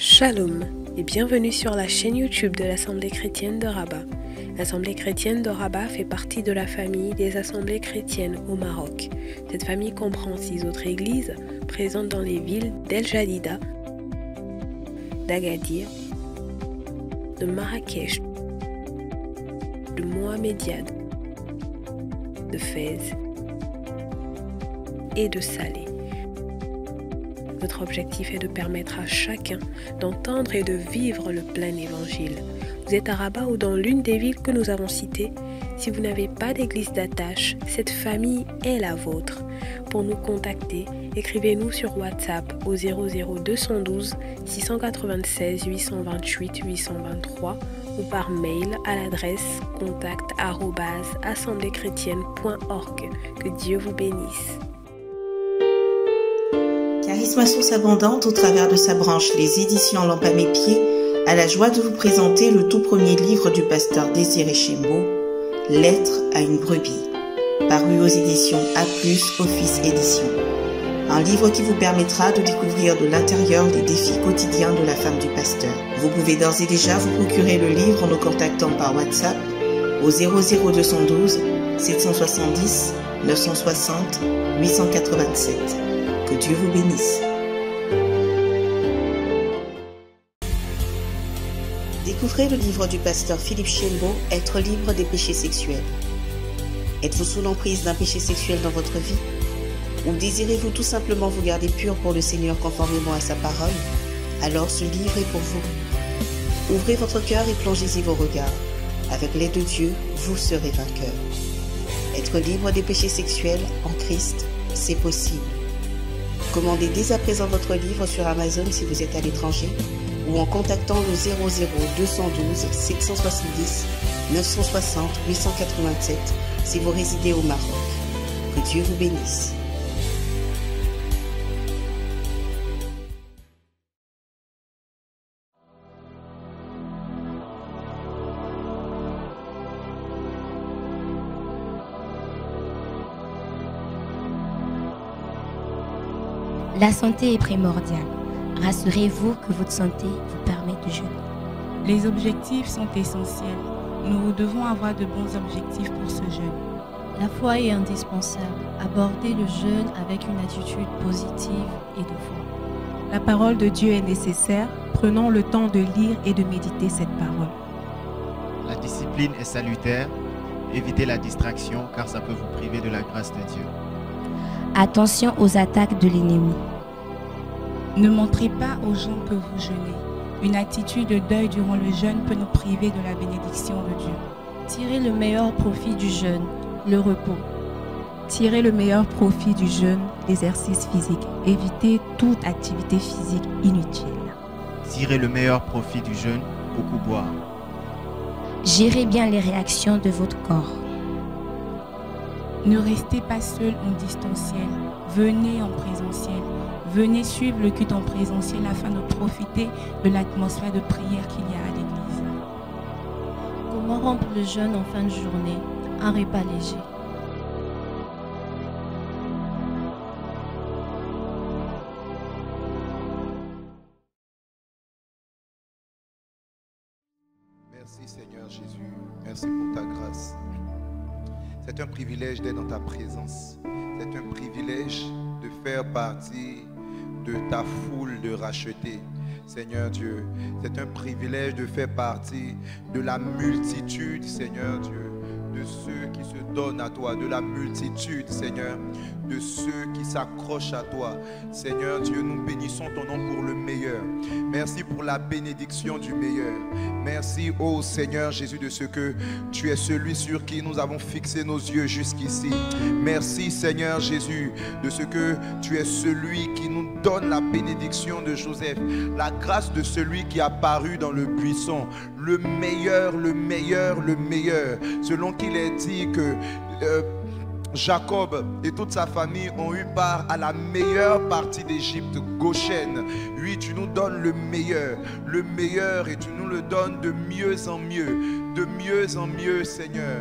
Shalom et bienvenue sur la chaîne YouTube de l'Assemblée chrétienne de Rabat. L'Assemblée chrétienne de Rabat fait partie de la famille des assemblées chrétiennes au Maroc. Cette famille comprend 6 autres églises présentes dans les villes d'El Jadida, d'Agadir, de Marrakech, de Mohamediad, de Fès et de Salé. Notre objectif est de permettre à chacun d'entendre et de vivre le plein évangile. Vous êtes à Rabat ou dans l'une des villes que nous avons citées. Si vous n'avez pas d'église d'attache, cette famille est la vôtre. Pour nous contacter, écrivez-nous sur WhatsApp au 00212 696 828 823 ou par mail à l'adresse contact@assembléchrétienne.org. Que Dieu vous bénisse. Charisme Source Abondante, au travers de sa branche Les Éditions Lampe à mes pieds, a la joie de vous présenter le tout premier livre du pasteur Désiré Chembo, Lettre à une brebis, paru aux éditions A+, Office Édition. Un livre qui vous permettra de découvrir de l'intérieur les défis quotidiens de la femme du pasteur. Vous pouvez d'ores et déjà vous procurer le livre en nous contactant par WhatsApp au 00212 770 960 887. Que Dieu vous bénisse. Découvrez le livre du pasteur Philippe Chembo, Être libre des péchés sexuels. Êtes-vous sous l'emprise d'un péché sexuel dans votre vie? Ou désirez-vous tout simplement vous garder pur pour le Seigneur conformément à sa parole? Alors ce livre est pour vous. Ouvrez votre cœur et plongez-y vos regards. Avec l'aide de Dieu, vous serez vainqueur. Être libre des péchés sexuels en Christ, c'est possible. Commandez dès à présent votre livre sur Amazon si vous êtes à l'étranger ou en contactant le 00212 770 960 887 si vous résidez au Maroc. Que Dieu vous bénisse. La santé est primordiale. Rassurez-vous que votre santé vous permet de jeûner. Les objectifs sont essentiels. Nous devons avoir de bons objectifs pour ce jeûne. La foi est indispensable. Abordez le jeûne avec une attitude positive et de foi. La parole de Dieu est nécessaire. Prenons le temps de lire et de méditer cette parole. La discipline est salutaire. Évitez la distraction car ça peut vous priver de la grâce de Dieu. Attention aux attaques de l'ennemi. Ne montrez pas aux gens que vous jeûnez. Une attitude de deuil durant le jeûne peut nous priver de la bénédiction de Dieu. Tirez le meilleur profit du jeûne, le repos. Tirez le meilleur profit du jeûne, l'exercice physique. Évitez toute activité physique inutile. Tirez le meilleur profit du jeûne, beaucoup boire. Gérez bien les réactions de votre corps. Ne restez pas seul en distanciel. Venez en présentiel. Venez suivre le culte en présentiel afin de profiter de l'atmosphère de prière qu'il y a à l'église. Comment rompre le jeûne en fin de journée? Un repas léger. Merci Seigneur Jésus, merci pour ta grâce. C'est un privilège d'être dans ta présence. C'est un privilège de faire partie de ta foule de rachetés. Seigneur Dieu, c'est un privilège de faire partie de la multitude, Seigneur Dieu, de ceux qui se donnent à toi, de la multitude, Seigneur, de ceux qui s'accrochent à toi. Seigneur Dieu, nous bénissons ton nom pour le meilleur. Merci pour la bénédiction du meilleur. Merci, ô Seigneur Jésus, de ce que tu es celui sur qui nous avons fixé nos yeux jusqu'ici. Merci, Seigneur Jésus, de ce que tu es celui qui nous donne la bénédiction de Joseph, la grâce de celui qui a paru dans le buisson, le meilleur, le meilleur, le meilleur, selon qu'il est dit que Jacob et toute sa famille ont eu part à la meilleure partie d'Égypte, Goshen. Oui, tu nous donnes le meilleur, et tu nous le donnes de mieux en mieux, Seigneur,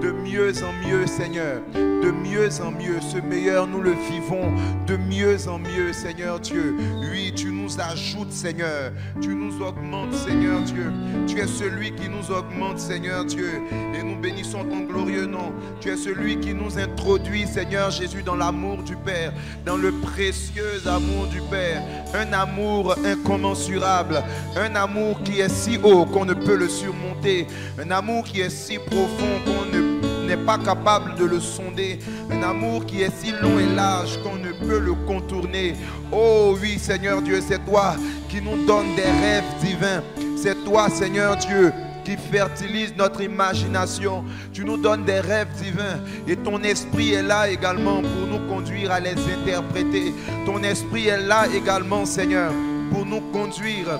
de mieux en mieux, Seigneur. de mieux en mieux. Ce meilleur, nous le vivons de mieux en mieux, Seigneur Dieu. Oui, tu nous ajoutes, Seigneur. Tu nous augmentes, Seigneur Dieu. Tu es celui qui nous augmente, Seigneur Dieu. Et nous bénissons ton glorieux nom. Tu es celui qui nous introduit, Seigneur Jésus, dans l'amour du Père, dans le précieux amour du Père. Un amour incommensurable, un amour qui est si haut qu'on ne peut le surmonter, un amour qui est si profond qu'on n'est pas capable de le sonder, un amour qui est si long et large qu'on ne peut le contourner. Oh oui, Seigneur Dieu, c'est toi qui nous donnes des rêves divins. C'est toi, Seigneur Dieu, qui fertilise notre imagination. Tu nous donnes des rêves divins et ton esprit est là également pour nous conduire à les interpréter. Ton esprit est là également, Seigneur, pour nous conduire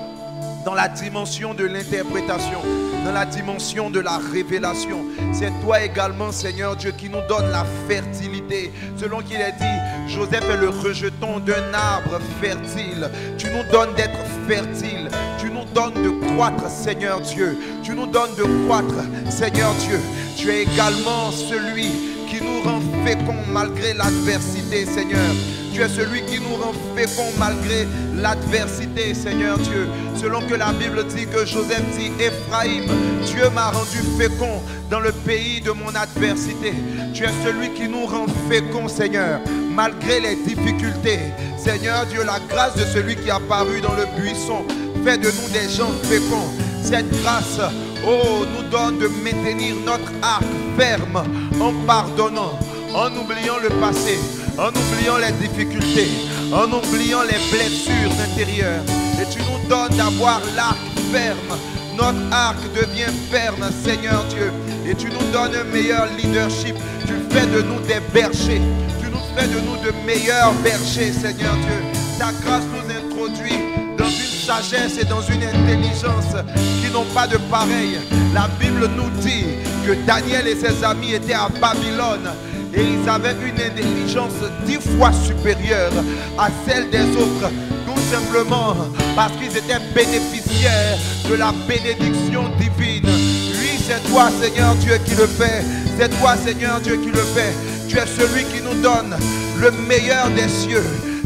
dans la dimension de l'interprétation, dans la dimension de la révélation. C'est toi également, Seigneur Dieu, qui nous donne la fertilité. Selon qu'il est dit, Joseph est le rejeton d'un arbre fertile. Tu nous donnes d'être fertile. Tu nous donnes de croître, Seigneur Dieu. Tu nous donnes de croître, Seigneur Dieu. Tu es également celui qui nous rend féconds malgré l'adversité, Seigneur. Tu es celui qui nous rend féconds malgré l'adversité, Seigneur Dieu. Selon que la Bible dit que Joseph dit, Ephraïm, Dieu m'a rendu fécond dans le pays de mon adversité. Tu es celui qui nous rend féconds, Seigneur, malgré les difficultés. Seigneur Dieu, la grâce de celui qui est apparu dans le buisson fait de nous des gens féconds. Cette grâce, oh, nous donne de maintenir notre arc ferme en pardonnant, en oubliant le passé, en oubliant les difficultés, en oubliant les blessures intérieures. Et tu nous donnes d'avoir l'arc ferme. Notre arc devient ferme, Seigneur Dieu. Et tu nous donnes un meilleur leadership. Tu fais de nous des bergers. Tu nous fais de nous de meilleurs bergers, Seigneur Dieu. Ta grâce nous introduit dans une sagesse et dans une intelligence qui n'ont pas de pareil. La Bible nous dit que Daniel et ses amis étaient à Babylone et ils avaient une intelligence 10 fois supérieure à celle des autres, tout simplement parce qu'ils étaient bénéficiaires de la bénédiction divine. Oui, c'est toi, Seigneur Dieu, qui le fait. C'est toi, Seigneur Dieu, qui le fait. Tu es celui qui nous donne le meilleur des cieux,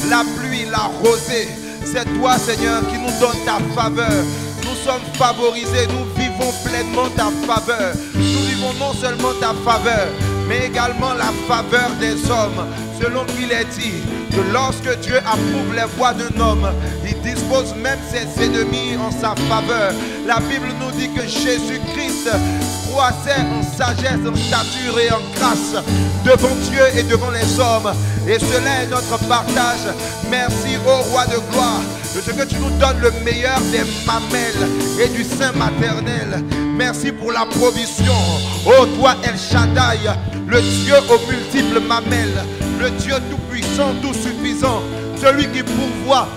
la pluie, la rosée. C'est toi, Seigneur, qui nous donne ta faveur. Nous sommes favorisés, nous vivons pleinement ta faveur. Nous vivons non seulement ta faveur, mais également la faveur des hommes. Selon qu'il est dit que lorsque Dieu approuve les voies d'un homme, il dispose même ses ennemis en sa faveur. La Bible nous dit que Jésus-Christ croissait en sagesse, en stature et en grâce devant Dieu et devant les hommes. Et cela est notre partage. Merci ô roi de gloire de ce que tu nous donnes le meilleur des mamelles et du sein maternel. Merci pour la provision. Ô toi El Shaddai, le Dieu aux multiples mamelles, le Dieu tout-puissant, tout-suffisant, celui qui pourvoit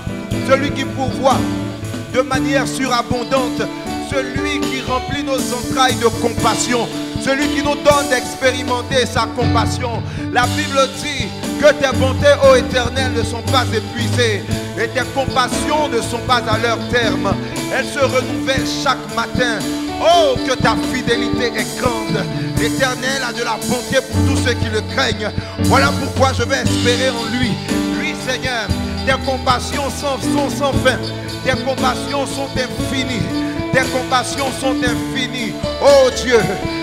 de manière surabondante, celui qui remplit nos entrailles de compassion, celui qui nous donne d'expérimenter sa compassion. La Bible dit que tes bontés, ô Éternel, ne sont pas épuisées et tes compassions ne sont pas à leur terme. Elles se renouvellent chaque matin. Oh, que ta fidélité est grande. L'Éternel a de la bonté pour tous ceux qui le craignent. Voilà pourquoi je vais espérer en lui. Lui, Seigneur, tes compassions sont sans fin. Tes compassions sont infinies. Tes compassions sont infinies. Oh Dieu,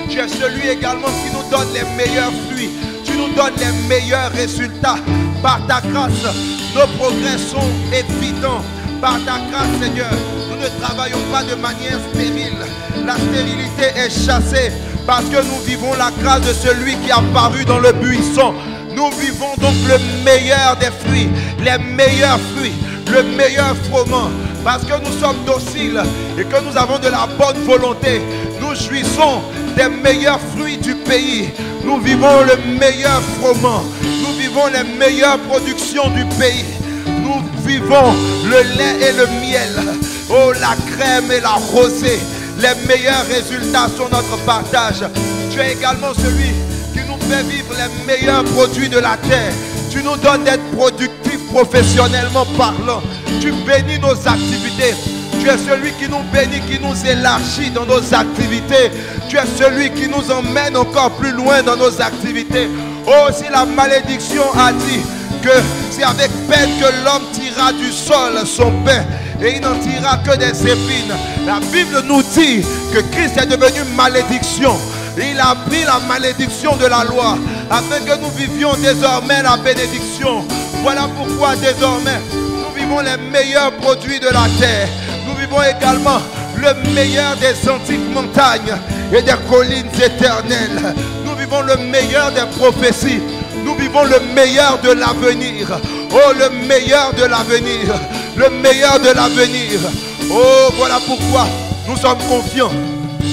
tu es celui également qui nous donne les meilleurs fruits. Tu nous donnes les meilleurs résultats. Par ta grâce, nos progrès sont évidents. Par ta grâce, Seigneur, nous ne travaillons pas de manière stérile. La stérilité est chassée parce que nous vivons la grâce de celui qui est apparu dans le buisson. Nous vivons donc le meilleur des fruits, les meilleurs fruits, le meilleur froment. Parce que nous sommes dociles et que nous avons de la bonne volonté, nous jouissons des meilleurs fruits du pays. Nous vivons le meilleur froment. Nous vivons les meilleures productions du pays. Nous vivons le lait et le miel. Oh, la crème et la rosée. Les meilleurs résultats sont notre partage. Tu es également celui qui nous fait vivre les meilleurs produits de la terre. Tu nous donnes d'être productifs professionnellement parlant. Tu bénis nos activités. Tu es celui qui nous bénit, qui nous élargit dans nos activités. Tu es celui qui nous emmène encore plus loin dans nos activités. Oh, si la malédiction a dit que c'est avec peine que l'homme tirera du sol son pain et il n'en tirera que des épines. La Bible nous dit que Christ est devenu malédiction. Il a pris la malédiction de la loi afin que nous vivions désormais la bénédiction. Voilà pourquoi désormais nous vivons les meilleurs produits de la terre. Nous vivons également le meilleur des antiques montagnes et des collines éternelles. Nous vivons le meilleur des prophéties. Nous vivons le meilleur de l'avenir. Oh, le meilleur de l'avenir. Le meilleur de l'avenir. Oh, voilà pourquoi nous sommes confiants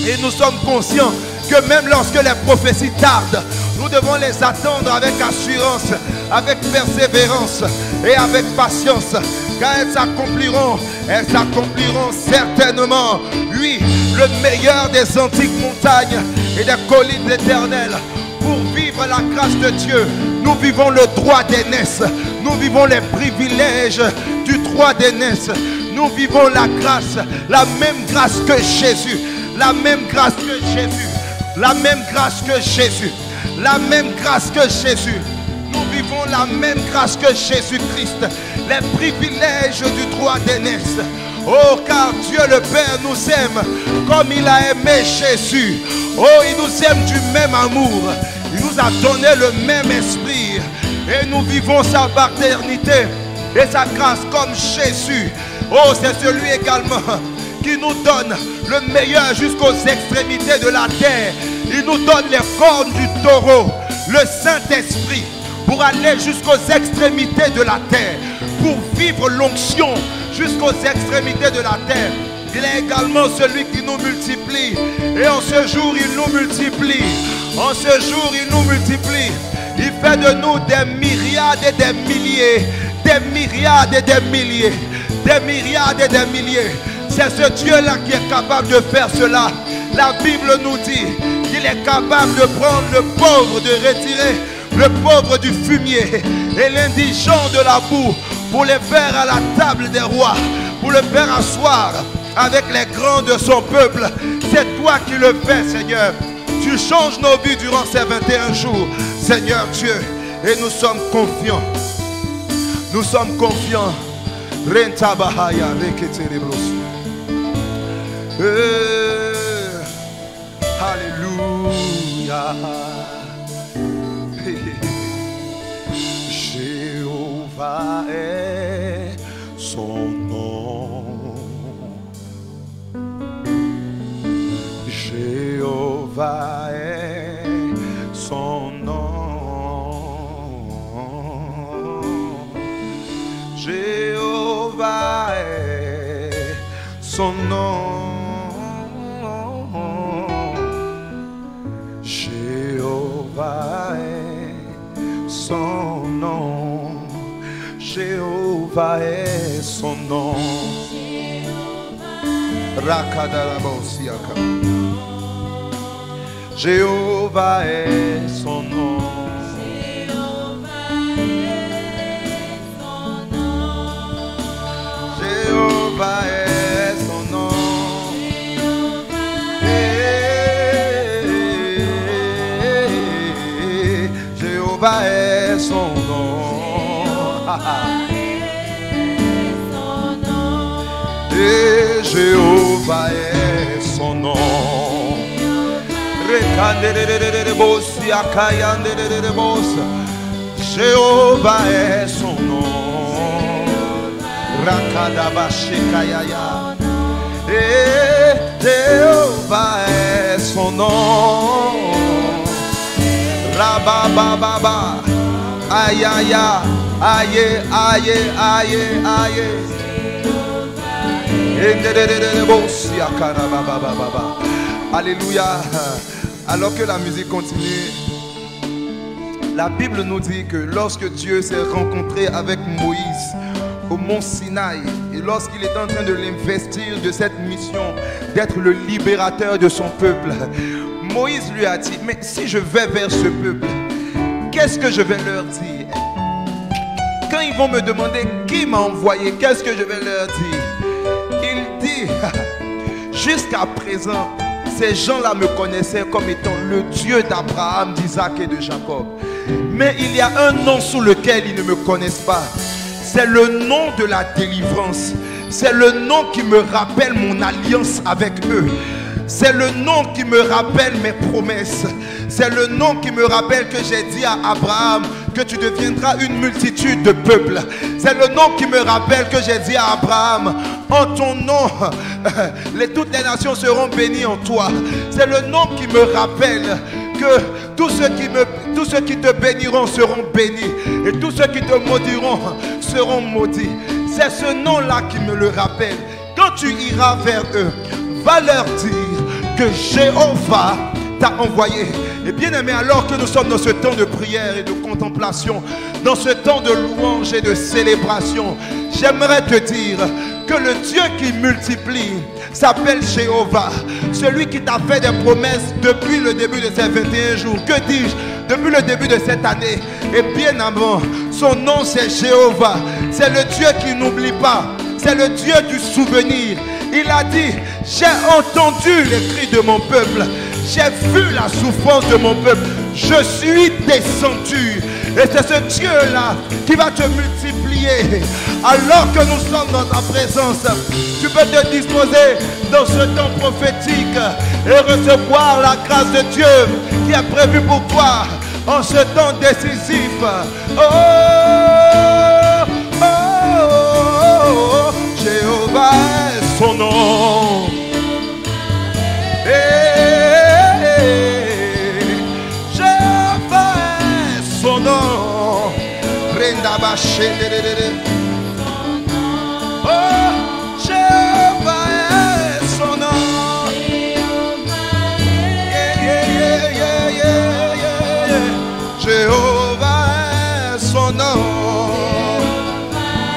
et nous sommes conscients que même lorsque les prophéties tardent, nous devons les attendre avec assurance, avec persévérance et avec patience, car elles s'accompliront certainement. Oui, le meilleur des antiques montagnes et des collines éternelles. Pour vivre la grâce de Dieu, nous vivons le droit d'aînesse. Nous vivons les privilèges du droit d'aînesse. Nous vivons la grâce, la même grâce que Jésus. La même grâce que Jésus. La même grâce que Jésus. La même grâce que Jésus. Nous vivons la même grâce que Jésus-Christ. Les privilèges du droit d'aînesse. Oh, car Dieu le Père nous aime comme il a aimé Jésus. Oh, il nous aime du même amour. Il nous a donné le même esprit. Et nous vivons sa paternité et sa grâce comme Jésus. Oh, c'est celui également qui nous donne le meilleur jusqu'aux extrémités de la terre. Il nous donne les cornes du taureau, le Saint-Esprit, pour aller jusqu'aux extrémités de la terre, pour vivre l'onction jusqu'aux extrémités de la terre. Il est également celui qui nous multiplie. Et en ce jour, il nous multiplie. En ce jour, il nous multiplie. Il fait de nous des myriades et des milliers. Des myriades et des milliers. Des myriades et des milliers. C'est ce Dieu-là qui est capable de faire cela. La Bible nous dit qu'il est capable de prendre le pauvre, de retirer le pauvre du fumier et l'indigent de la boue pour les faire à la table des rois, pour le faire asseoir avec les grands de son peuple. C'est toi qui le fais, Seigneur. Tu changes nos vies durant ces 21 jours, Seigneur Dieu. Et nous sommes confiants. Nous sommes confiants. Alléluia. Jéhovah est son nom. Jéhovah est son nom. Jéhovah est son nom. Jéhovah est son nom. Jéhovah est son nom. Jéhovah est son nom. Jéhovah est son nom. Jéhovah est son nom. Et Jéhovah est son nom. Jéhovah est son nom. Et Jéhovah est son nom. Rabababa. Aïe aïe aïe aïe aïe aïe. Alléluia. Alors que la musique continue, la Bible nous dit que lorsque Dieu s'est rencontré avec Moïse au mont Sinaï, et lorsqu'il était en train de l'investir de cette mission d'être le libérateur de son peuple, Moïse lui a dit: mais si je vais vers ce peuple, qu'est-ce que je vais leur dire? Quand ils vont me demander qui m'a envoyé, qu'est-ce que je vais leur dire? Il dit: jusqu'à présent, ces gens-là me connaissaient comme étant le Dieu d'Abraham, d'Isaac et de Jacob. Mais il y a un nom sous lequel ils ne me connaissent pas. C'est le nom de la délivrance. C'est le nom qui me rappelle mon alliance avec eux. C'est le nom qui me rappelle mes promesses. C'est le nom qui me rappelle que j'ai dit à Abraham que tu deviendras une multitude de peuples. C'est le nom qui me rappelle que j'ai dit à Abraham, en ton nom, toutes les nations seront bénies en toi. C'est le nom qui me rappelle que tous ceux qui te béniront seront bénis et tous ceux qui te maudiront seront maudits. C'est ce nom-là qui me le rappelle. Quand tu iras vers eux, va leur dire que Jéhovah t'a envoyé. Et bien aimé, alors que nous sommes dans ce temps de prière et de contemplation, dans ce temps de louange et de célébration, j'aimerais te dire que le Dieu qui multiplie s'appelle Jéhovah. Celui qui t'a fait des promesses depuis le début de ces 21 jours. Que dis-je? Depuis le début de cette année et bien avant. Son nom c'est Jéhovah. C'est le Dieu qui n'oublie pas. C'est le Dieu du souvenir. Il a dit, j'ai entendu les cris de mon peuple. J'ai vu la souffrance de mon peuple. Je suis descendu. Et c'est ce Dieu-là qui va te multiplier. Alors que nous sommes dans ta présence, tu peux te disposer dans ce temps prophétique et recevoir la grâce de Dieu qui est prévue pour toi en ce temps décisif. Oh, oh, oh, oh. Jéhovah est son nom. Jéhovah est son nom. Oh, Jéhovah est son nom. Jéhovah est son nom.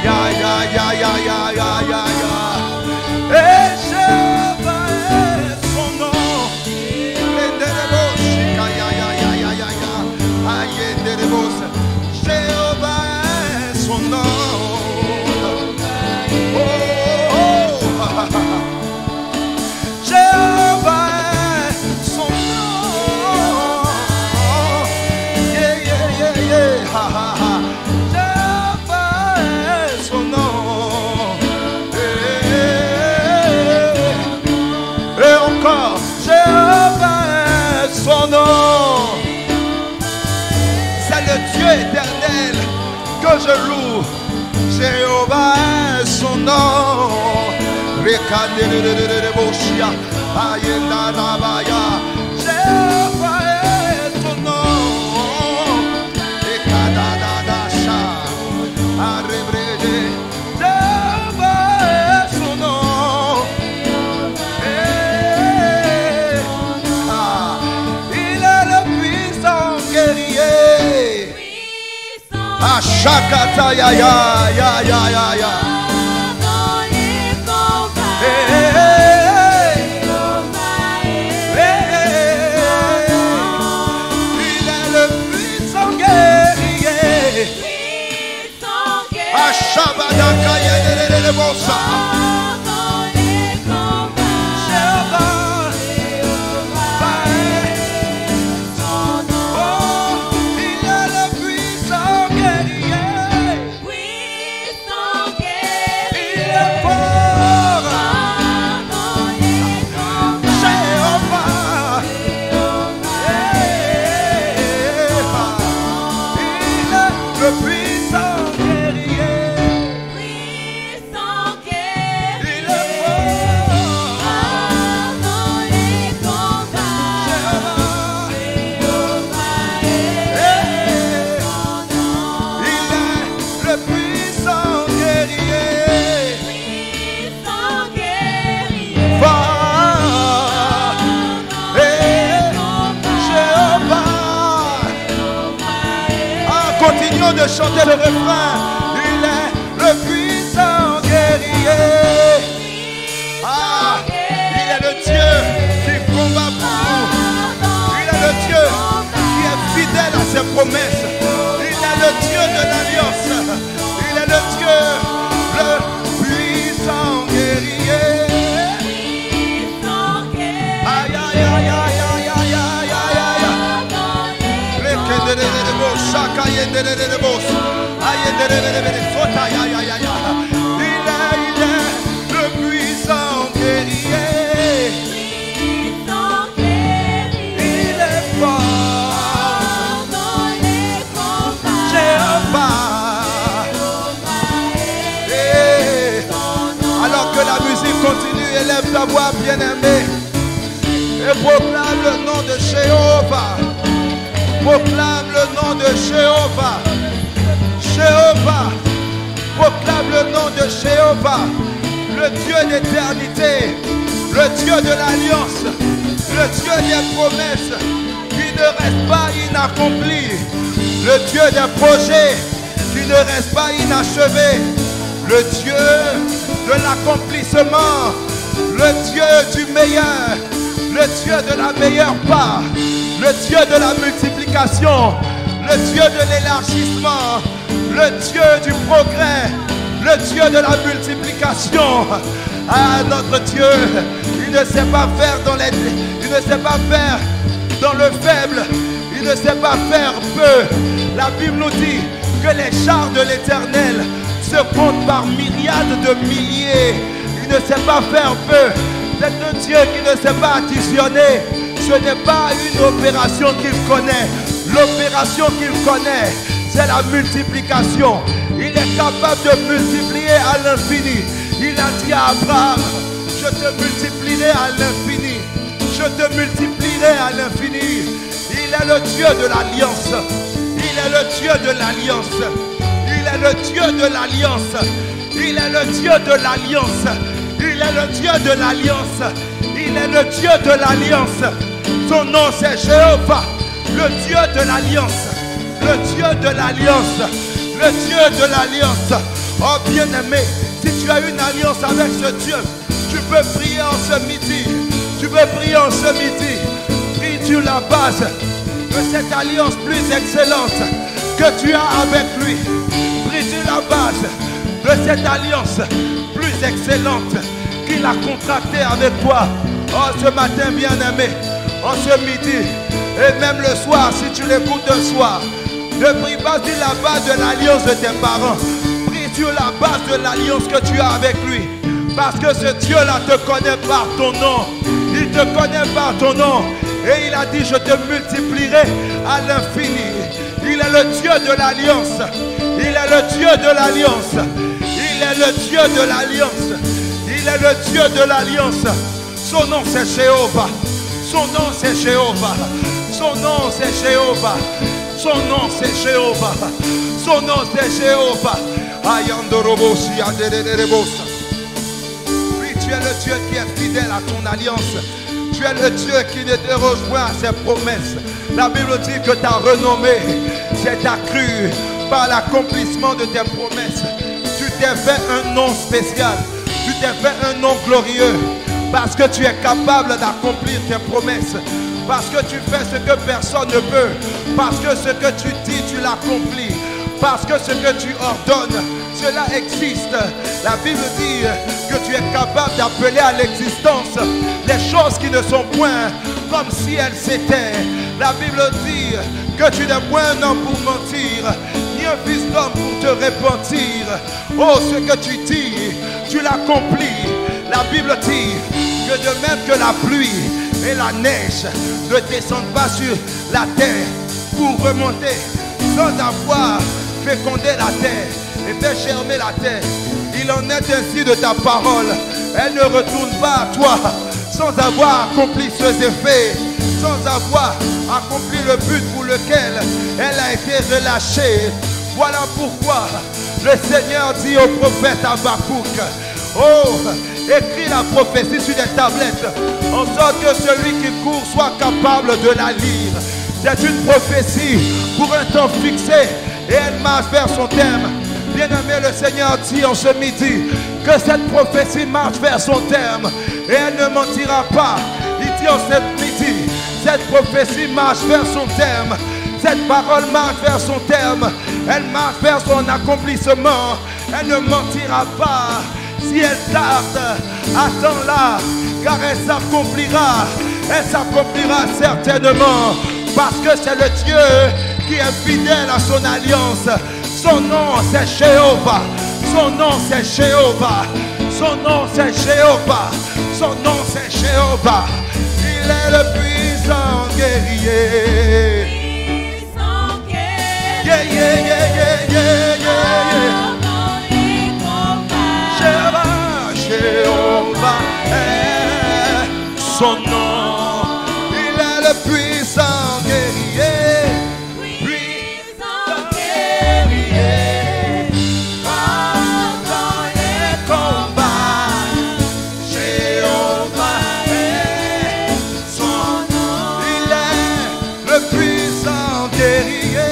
Ya ya ya ya ya ya ya ya. Et Jéhovah est son nom. Jéhovah est son nom. Oh, oh, oh. Jéhovah est son nom. Yeah, yeah, yeah, yeah. Ha, ha, ha. Jéhovah est son nom. Et encore, Jéhovah est son nom. C'est le Dieu éternel que je loue. Jéhovah est son nom. Jéhovah est son nom. Jéhovah est son nom. Il est le puissant guerrier. Ashakata ya ya ya ya ya ya. Il est le puissant guerrier. Ashabadaka ya de bossa. Continuons de chanter le refrain. Il est le puissant guerrier. Ah, il est le Dieu qui combat pour nous. Il est le Dieu qui est fidèle à ses promesses. Il est le Dieu de l'alliance. Il est le Dieu, le puissant guerrier. Aïe, aïe, aïe, aïe, aïe, aïe, aïe, aïe, aïe. le puissant guerrier. Il est fort dans les combats. Jéhovah. Alors que la musique continue, élève ta voix, bien-aimé, et proclame le nom de Jéhovah. Proclame le nom de Jéhovah. Jéhovah. Proclame le nom de Jéhovah. Le Dieu d'éternité. Le Dieu de l'alliance. Le Dieu des promesses qui ne reste pas inaccompli. Le Dieu des projets qui ne reste pas inachevé. Le Dieu de l'accomplissement. Le Dieu du meilleur. Le Dieu de la meilleure part. Le Dieu de la multiplication. Le Dieu de l'élargissement. Le Dieu du progrès. Le Dieu de la multiplication. Ah, notre Dieu, il ne sait pas faire dans les... Il ne sait pas faire dans le faible. Il ne sait pas faire peu. La Bible nous dit que les chars de l'Éternel se comptent par myriades de milliers. Il ne sait pas faire peu. C'est un Dieu qui ne sait pas additionner. Ce n'est pas une opération qu'il connaît. L'opération qu'il connaît, c'est la multiplication. Il est capable de multiplier à l'infini. Il a dit à Abraham, je te multiplierai à l'infini. Je te multiplierai à l'infini. Il est le Dieu de l'alliance. Il est le Dieu de l'alliance. Il est le Dieu de l'alliance. Il est le Dieu de l'alliance. Il est le Dieu de l'alliance. Il est le Dieu de l'alliance. Son nom c'est Jéhovah, le Dieu de l'alliance. Le Dieu de l'alliance. Le Dieu de l'alliance. Oh bien-aimé, si tu as une alliance avec ce Dieu, tu peux prier en ce midi. Tu peux prier en ce midi. Prie sur la base de cette alliance plus excellente que tu as avec lui. Prie sur la base de cette alliance plus excellente qu'il a contractée avec toi. Oh, ce matin, bien-aimé, en ce midi, et même le soir, si tu l'écoutes le soir, ne prie pas sur la base de l'alliance de tes parents. Prie sur la base de l'alliance que tu as avec lui. Parce que ce Dieu-là te connaît par ton nom. Il te connaît par ton nom. Et il a dit, je te multiplierai à l'infini. Il est le Dieu de l'alliance. Il est le Dieu de l'alliance. Il est le Dieu de l'alliance. Il est le Dieu de l'alliance. Son nom c'est Jéhovah. Son nom c'est Jéhovah. Son nom c'est Jéhovah. Son nom c'est Jéhovah. Son nom c'est Jéhovah. Oui, tu es le Dieu qui est fidèle à ton alliance. Tu es le Dieu qui ne te rejoint à ses promesses. La Bible dit que ta renommée s'est accrue par l'accomplissement de tes promesses. Tu t'es fait un nom spécial. Tu t'es fait un nom glorieux. Parce que tu es capable d'accomplir tes promesses. Parce que tu fais ce que personne ne peut. Parce que ce que tu dis, tu l'accomplis. Parce que ce que tu ordonnes, cela existe. La Bible dit que tu es capable d'appeler à l'existence les choses qui ne sont point comme si elles s'étaient. La Bible dit que tu n'es point un homme pour mentir, ni un fils d'homme pour te repentir. Oh, ce que tu dis, tu l'accomplis. La Bible dit que de même que la pluie et la neige ne descendent pas sur la terre pour remonter sans avoir fécondé la terre et fait germer la terre, il en est ainsi de ta parole. Elle ne retourne pas à toi sans avoir accompli ses effets, sans avoir accompli le but pour lequel elle a été relâchée. Voilà pourquoi le Seigneur dit au prophète Habakkuk, oh, écris la prophétie sur des tablettes, en sorte que celui qui court soit capable de la lire. C'est une prophétie pour un temps fixé et elle marche vers son terme. Bien-aimé, le Seigneur dit en ce midi que cette prophétie marche vers son terme et elle ne mentira pas. Il dit en ce midi, cette prophétie marche vers son terme. Cette parole marche vers son terme. Elle marche vers son accomplissement. Elle ne mentira pas. Si elle tarde, attends-la, car elle s'accomplira. Elle s'accomplira certainement. Parce que c'est le Dieu qui est fidèle à son alliance. Son nom c'est Jéhovah. Son nom c'est Jéhovah. Son nom c'est Jéhovah. Son nom c'est Jéhovah. Il est le puissant guerrier. Yeah, yeah, yeah, yeah, yeah, yeah. Jéhovah, Jéhovah est son nom. Il est le puissant guerrier. Puissant guerrier. Dans les combats. Jéhovah est son nom. Il est le puissant guerrier.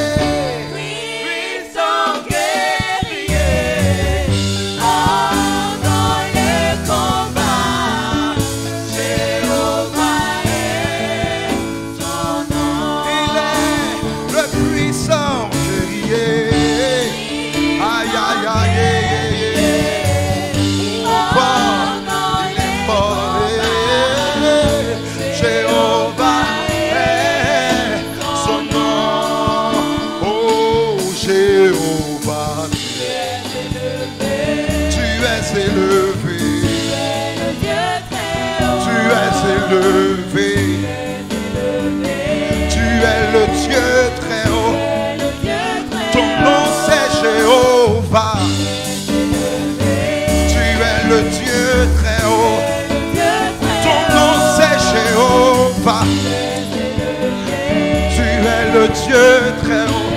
Dieu très haut,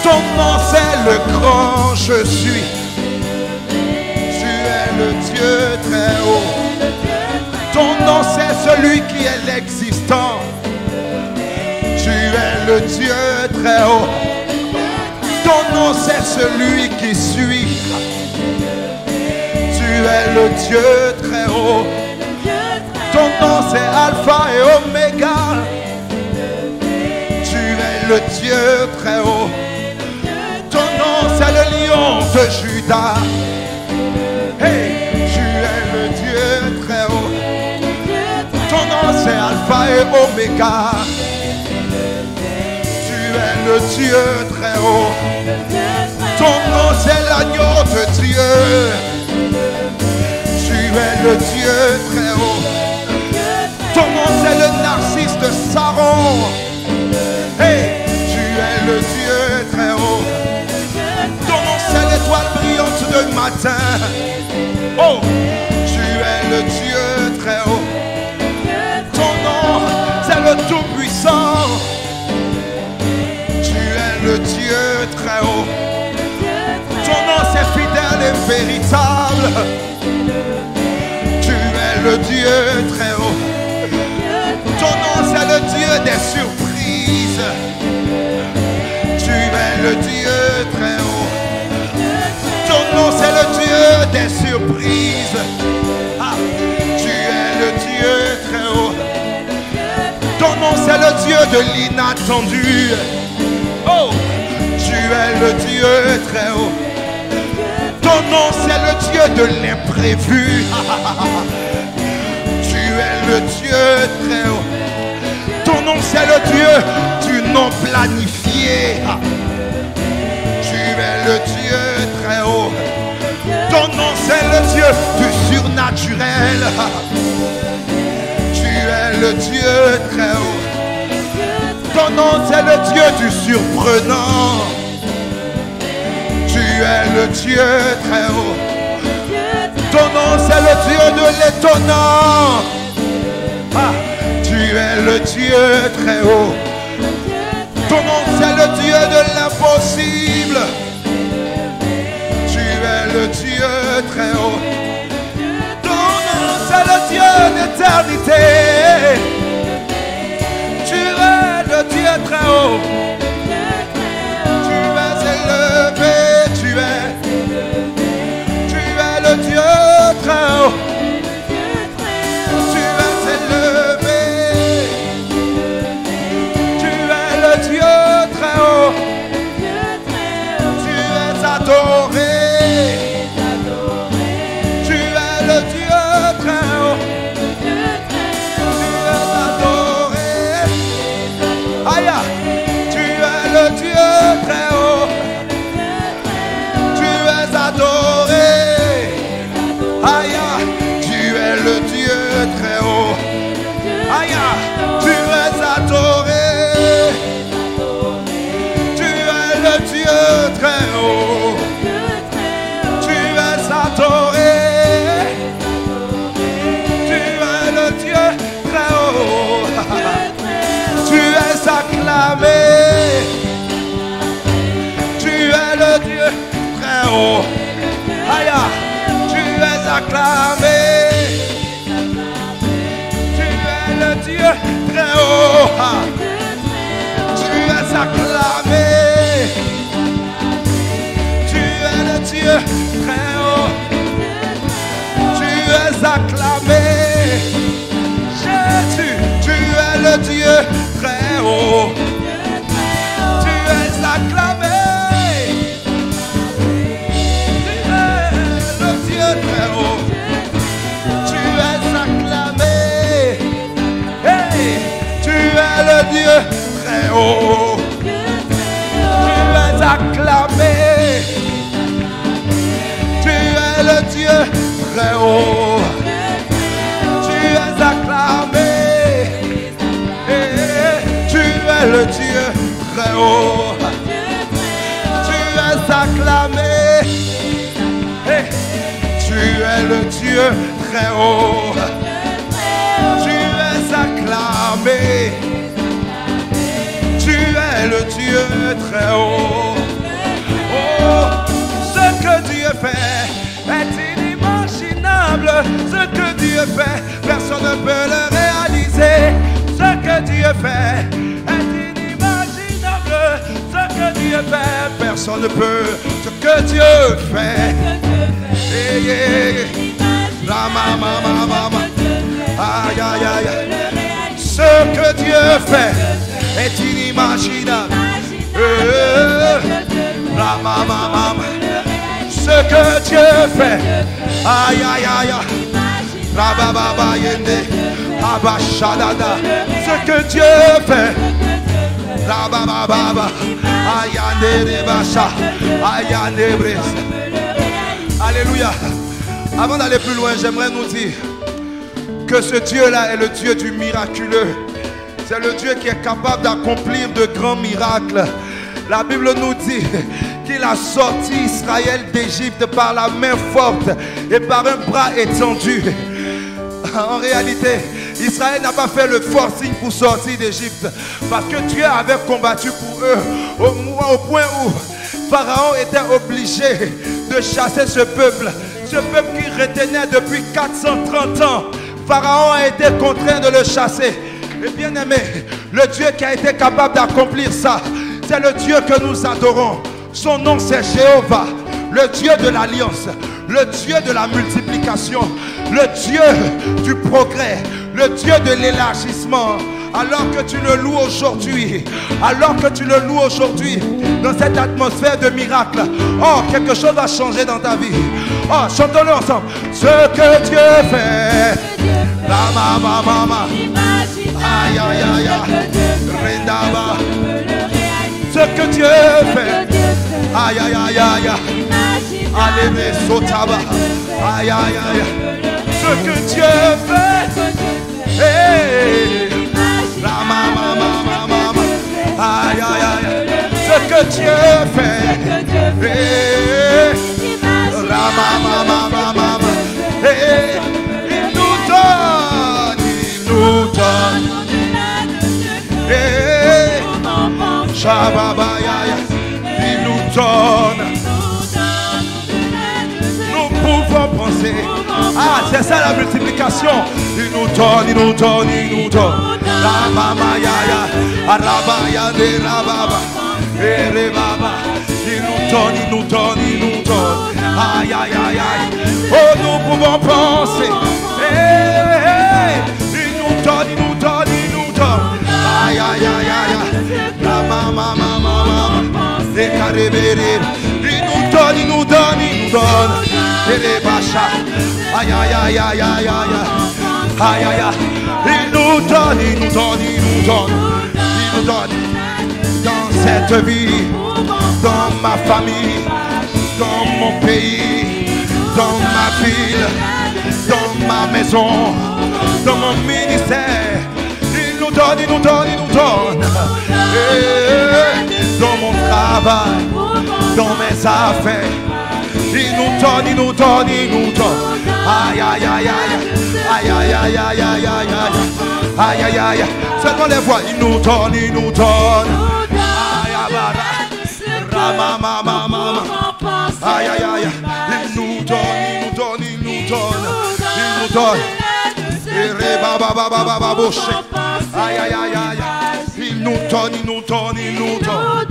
ton nom c'est le grand je suis. Tu es le Dieu très haut, ton nom c'est celui qui est l'existant. Tu es le Dieu très haut, ton nom c'est celui qui suit. Tu es le Dieu très haut, ton nom c'est Alpha et Oméga. Le Dieu très haut, ton nom c'est le lion de Juda. Hey, tu es le Dieu très haut, ton nom c'est Alpha et Oméga. Tu es le Dieu très haut, ton nom c'est l'agneau de Dieu. Tu es le Dieu très haut, ton nom c'est le narcisse de Saron. Hey, tu es le Dieu très haut, ton nom c'est l'étoile brillante du matin. Oh, tu es le Dieu très haut, ton nom c'est le Tout-Puissant. Tu es le Dieu très haut, ton nom c'est fidèle et véritable. Tu es le Dieu très haut, ton nom c'est le Dieu des surprises. Tu es le Dieu très haut, ton nom c'est le Dieu des surprises. Ah, tu es le Dieu très haut, ton nom c'est le Dieu de l'inattendu. Oh, tu es le Dieu très haut, ton nom c'est le Dieu de l'imprévu. Tu es le Dieu très haut, ton nom c'est le Dieu du non planifié. Tu es le Dieu très haut, ton nom c'est le Dieu du surnaturel. Tu es le Dieu très haut, ton nom c'est le Dieu du surprenant. Tu es le Dieu très haut, ton nom c'est le Dieu de l'étonnant. Ah, tu es le Dieu très haut, ton nom c'est le Dieu de l'impossible. Tu es le Dieu très haut, ton nom c'est le Dieu d'éternité. Tu es le Dieu très haut, tu es élevé, tu es le Dieu très haut. Tu le Dieu très haut. Aïe, tu es adoré. Tu es le Dieu très haut. Tu es adoré. Tu es le Dieu très haut. Tu es acclamé. Tu es le Dieu très haut. Aïe, tu es acclamé. Tu es le Dieu très haut. Tu es acclamé. Tu es le Dieu très haut. Tu es acclamé. Jésus, tu es le Dieu très haut. Tu es acclamé. Très haut. Tu es acclamé. Hey, tu es le Dieu très haut. Tu es acclamé. Tu es le Dieu très haut. Tu es acclamé. Hey, tu es le Dieu très haut. Tu es acclamé. Hey, tu es le Dieu très haut. Tu es acclamé. Tu es le Dieu très haut. Oh, ce que Dieu fait est inimaginable. Ce que Dieu fait, personne ne peut le réaliser. Ce que Dieu fait est inimaginable. Ce que Dieu fait, personne ne peut. Ce que Dieu fait. Yeah, yeah. Aïe, aïe, aïe. Ce que Dieu fait est inimaginable. Ce que Dieu fait, aïe, aïe, aïe. Ce que Dieu fait, alléluia. Avant d'aller plus loin, j'aimerais nous dire que ce Dieu-là est le Dieu du miraculeux. C'est le Dieu qui est capable d'accomplir de grands miracles. La Bible nous dit qu'il a sorti Israël d'Égypte par la main forte et par un bras étendu. En réalité, Israël n'a pas fait le forcing pour sortir d'Égypte parce que Dieu avait combattu pour eux au point où Pharaon était obligé de chasser ce peuple qui retenait depuis 430 ans. Pharaon a été contraint de le chasser. Et bien aimé, le Dieu qui a été capable d'accomplir ça, c'est le Dieu que nous adorons. Son nom c'est Jéhovah, le Dieu de l'alliance, le Dieu de la multiplication, le Dieu du progrès, le Dieu de l'élargissement. Alors que tu le loues aujourd'hui, dans cette atmosphère de miracle, oh, quelque chose va changer dans ta vie. Oh, chantons-le ensemble. Ce que Dieu fait, la mama, aïe aïe aïe, rendaba. Ce que Dieu fait, aïe aïe aïe aïe, allez sotaba, aïe aïe aïe. Ce que Dieu fait, hey. La mama, aïe aïe aïe, ce que Dieu fait, la mama, il nous donne, il nous donne, nous pouvons penser, ah c'est ça la multiplication, il nous donne. La mama yaya, arabaya de la baba, et les baba, il nous donne, aïe aïe aïe aïe, oh nous pouvons penser, il nous donne, aïe aïe aïe aïe, la mama, et caribéré, il nous donne, et les bachas, aïe aïe aïe aïe aïe aïe aïe. Il nous donne dans cette vie, dans ma famille, dans mon pays, dans ma ville, dans ma maison, dans mon ministère. Il nous donne, il nous donne, il nous donne. Dans mon travail, dans mes affaires. Il nous donne, il nous donne, il nous donne. Aïe, aïe, aïe, aïe, aïe, aïe, aïe, aïe, aïe, aïe, aïe, aïe, aïe. Seulement les voix, il nous donne, il nous donne. Aïe, aïe, aïe, aïe, aïe, aïe. Il nous donne, il nous donne, il nous donne. Il nous donne. Aïe, aïe, aïe, aïe. Il nous donne, il nous donne, il nous donne.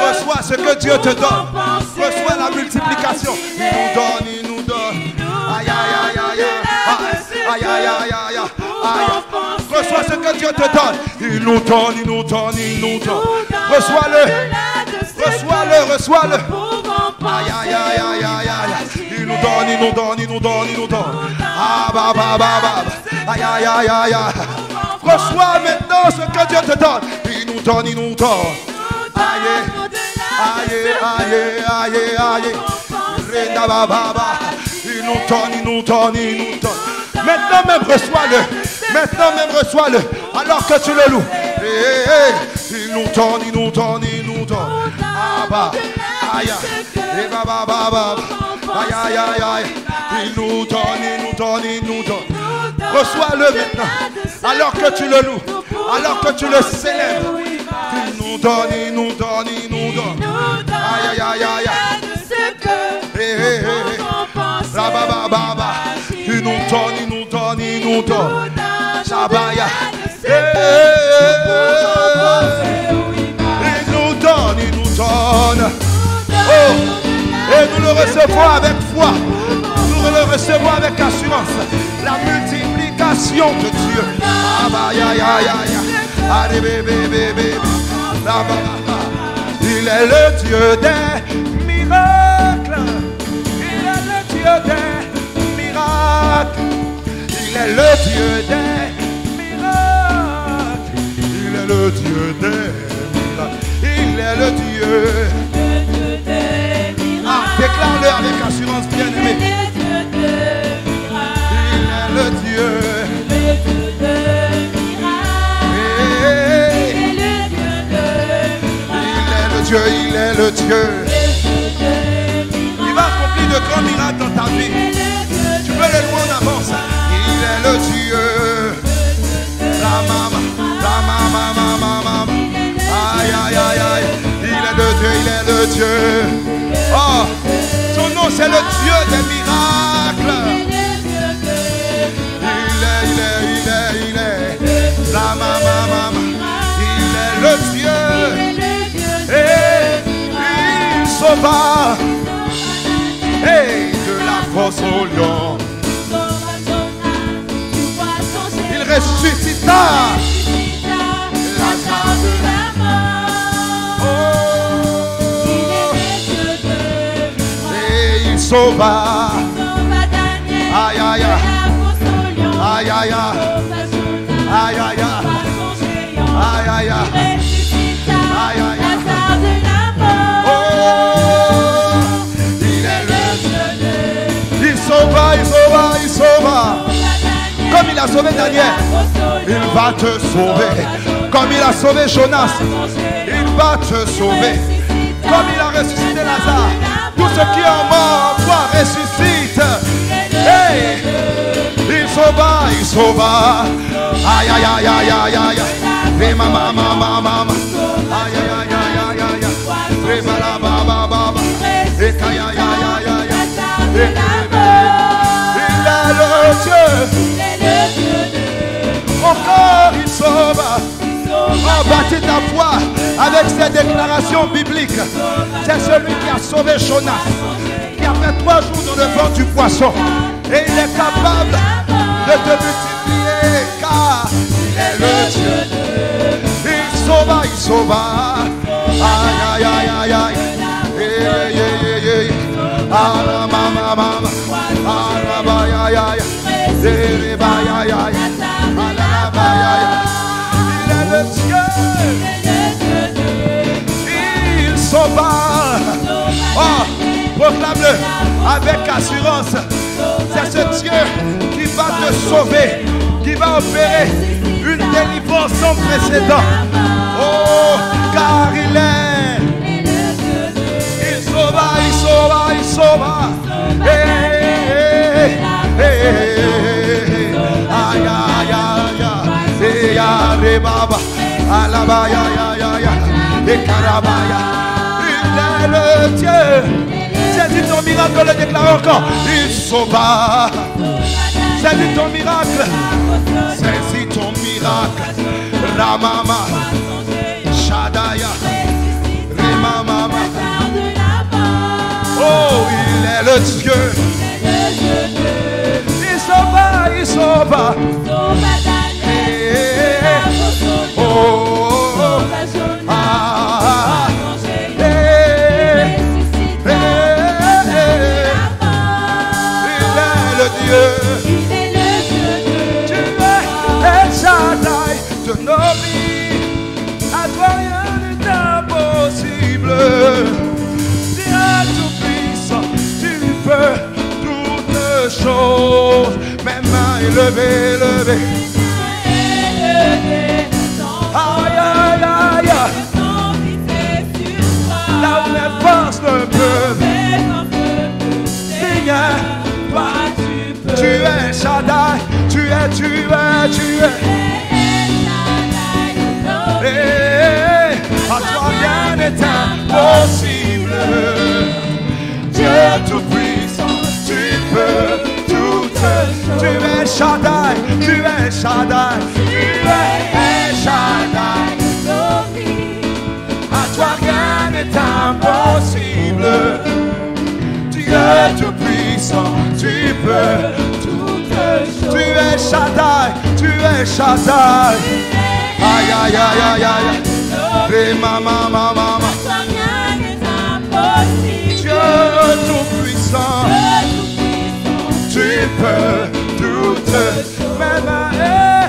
Reçois ce que Dieu te donne. Reçois la multiplication. Il nous donne, il nous donne. Aïe, aïe, aïe, aïe, aïe, aïe, aïe, aïe, aïe. Reçois ce que Dieu te donne. Il nous donne, il nous donne, il nous donne. Reçois-le. Reçois-le, reçois-le. Aïe, aïe, aïe, aïe, aïe, aïe. Il nous donne, il nous donne, il nous donne, il nous donne. Ah, bah, bah, bah, bah. Aïe, aïe, aïe, aïe, aïe. Reçois maintenant ce que Dieu te donne. Il nous donne, il nous donne. Aïe, aïe, aïe, aïe, aïe. Il nous donne, il nous donne, il nous donne. Maintenant même reçois-le. Maintenant même reçois-le. Alors que tu le loues. Il nous donne, il nous donne, il nous donne. Ah bah, aïe, aïe, bah, bah, bah, bah. Aïe, aïe, aïe, aïe. Il nous donne, il nous donne, il nous donne. Reçois-le maintenant. Alors que tu le loues. Alors que tu le célèbres. Il nous donne, il nous donne, il nous donne. Aïe, aïe, aïe, aïe. Il nous donne, il nous donne, il nous donne. Shabaya. Il nous donne, il nous donne. Oh. Et nous le recevons avec foi. Nous le recevons avec assurance. La multiplication de Dieu. Aïe, aïe, aïe, aïe. Allez, bébé, bébé. Il est le Dieu des miracles. Il est le Dieu des miracles. Il est le Dieu des miracles. Il est le Dieu des miracles. Il est le Dieu des miracles. Ah, déclare-le avec assurance, bien-aimé. Il est le Dieu. Dieu, il est le Dieu. Il va accomplir de grands miracles dans ta vie. Tu peux le louer en avance. Il est le Dieu. La maman, la maman, maman, maman. Aïe, aïe, aïe, aïe. Il est le Dieu, il est le Dieu. Oh, son nom c'est le Dieu des miracles. Il est. La maman, maman. Il est le Dieu. Et il sauva et de la fosse au lion. Il ressuscita Lazare de la mort. Et il sauva. Aïe aïe aïe aïe aïe aïe aïe aïe aïe aïe aïe. Il sauva. Comme il a sauvé Daniel, il va te sauver. Comme il a sauvé Jonas, il va te sauver. Comme il a ressuscité Lazare, tout ce qui est en mort en toi ressuscite. Hey, il sauva. Aïe aïe aïe aïe aïe aïe. Et maman maman maman. Aïe aïe aïe aïe aïe aïe. Et bala baba baba. Et aïe aïe aïe aïe aïe. Il est le Dieu. Encore il sauve. Oh, bâtis ta foi avec ces déclarations bibliques. C'est celui qui a sauvé Jonas, qui a fait 3 jours dans le ventre du poisson. Et il est capable de te multiplier, car il est le Dieu. Il sauva. Aïe aïe aïe aïe aïe. Il est le Dieu. Il sauva. Oh, proclame-le avec assurance. C'est ce Dieu qui va te sauver, qui va opérer une délivrance sans précédent. Oh, car il est. Il sauva, il sauva, il sauva. Hey, hey, hey. Aïe, aïe, aïe, aïe. Et aïe, baba. Alaba, ya, ya, ya, ya. Et karabaya. Il est le Dieu. Saisis ton miracle, le déclare encore. Il sauva. Saisis ton miracle. Saisis ton miracle. Ramama. Shadaya. Remamama. Oh, il est le Dieu. Il sauva, il sauva. Oh, ah, il est le Dieu. Tu es El Shaddai de nos vies. À toi rien n'est impossible. Dieu tout-puissant, tu peux toutes choses. Mes mains élevées, élevées. Aïe, aïe, aïe. Là où mes forces ne peuvent. Seigneur, toi tu es Shaddai, tu es. Et à toi rien n'est impossible. Dieu tout-puissant, tu peux toutes choses. Tu es Shaddai, tu es Shaddai, tu es Shaddai. À toi rien n'est impossible. Dieu tout-puissant, tu peux toutes choses. Tu es Shaddai, tu es Shaddai. Aïe, aïe, aïe, aïe, aïe. Et maman, maman, maman. Dieu tout-puissant, tu peux toutes mes mains élevées.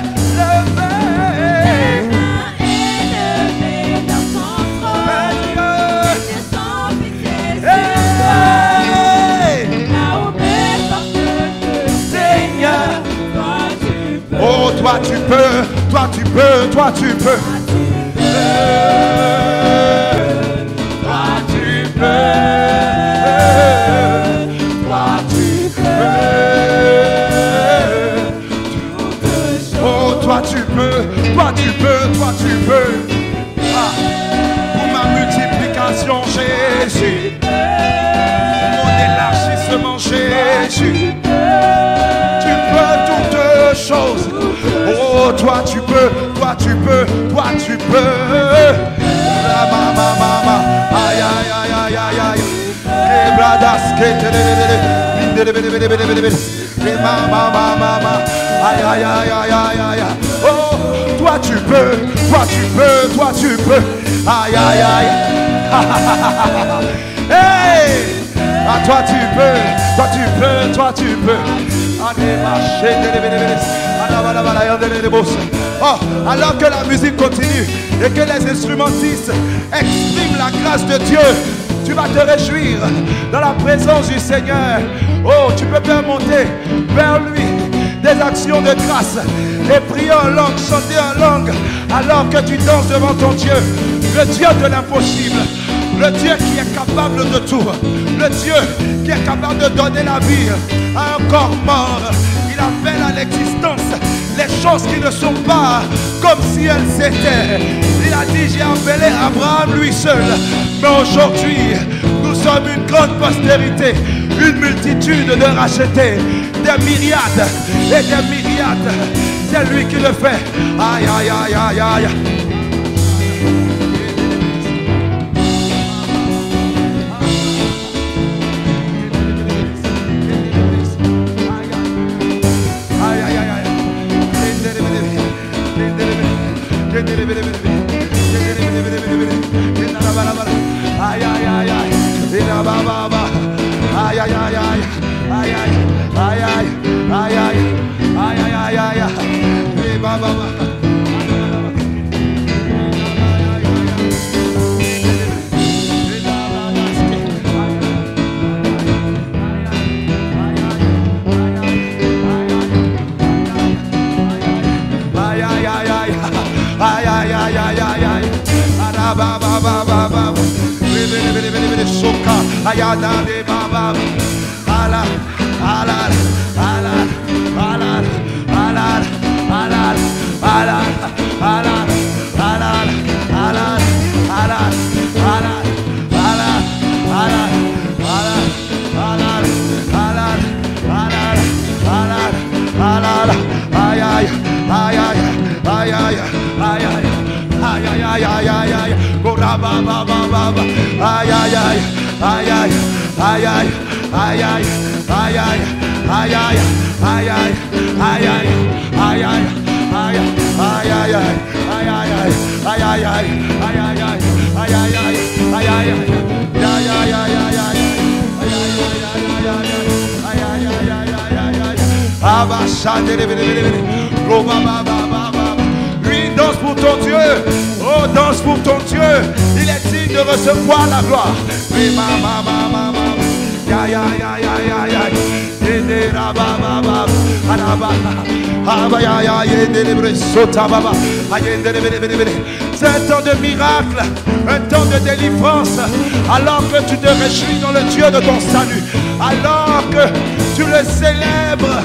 Oh, toi tu peux, toi tu peux, toi tu peux. Toi tu peux. Toi tu peux. Oh, toi tu peux, toi tu peux, toi tu peux. Ah, pour ma multiplication, Jésus. Pour mon élargissement, Jésus. Tu peux toutes choses. Oh, toi tu peux, toi tu peux, toi tu peux. Mama, mama, aïe, aïe, aïe, aïe, aïe, aïe. Mama, mama, aïe, aïe, aïe, aïe, aïe, aïe. Oh, toi tu peux, toi tu peux, toi tu peux. Aïe, aïe, aïe. Hey! Ah, toi tu peux, toi tu peux, toi tu peux. Oh, alors que la musique continue et que les instrumentistes expriment la grâce de Dieu, tu vas te réjouir dans la présence du Seigneur. Oh, tu peux faire monter vers lui des actions de grâce et prier en langue, chanter en langue alors que tu danses devant ton Dieu, le Dieu de l'impossible. Le Dieu qui est capable de tout. Le Dieu qui est capable de donner la vie à un corps mort. Il appelle à l'existence les choses qui ne sont pas comme si elles étaient. Il a dit, j'ai appelé Abraham lui seul. Mais aujourd'hui, nous sommes une grande postérité, une multitude de rachetés, des myriades et des myriades. C'est lui qui le fait. Aïe, aïe, aïe, aïe, aïe. aïe, aïe, aïe, aïe, aïe, aïe, aïe, Gorababababa, aïe, aïe, aïe, aïe, aïe, aïe, aïe, aïe, aïe, aïe, aïe, aïe, aïe, aïe, aïe, aïe, aïe, aïe, oui, danse pour ton Dieu. Oh, danse pour ton Dieu. Il est digne de recevoir la gloire. Oui, maman. Ya, ya, ya, ya, ya, ya. C'est un temps de miracle, un temps de délivrance, alors que tu te réjouis dans le Dieu de ton salut, alors que tu le célèbres.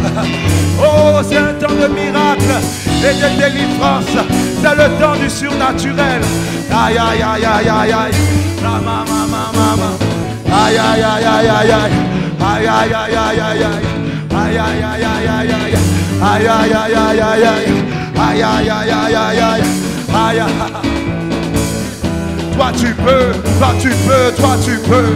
Oh, c'est un temps de miracle et de délivrance. C'est le temps du surnaturel. Aïe, aïe, aïe, aïe, aïe, aïe. Aïe, aïe, aïe, aïe, aïe, aïe. Aïe, aïe, aïe, aïe, aïe, aïe. Aïe, aïe, aïe, aïe, aïe, aïe. Aïe, aïe, aïe, aïe, aïe, aïe. Aïe, aïe, aïe, aïe, aïe, aïe. Aïe, aïe. Toi tu peux, toi tu peux, toi tu peux.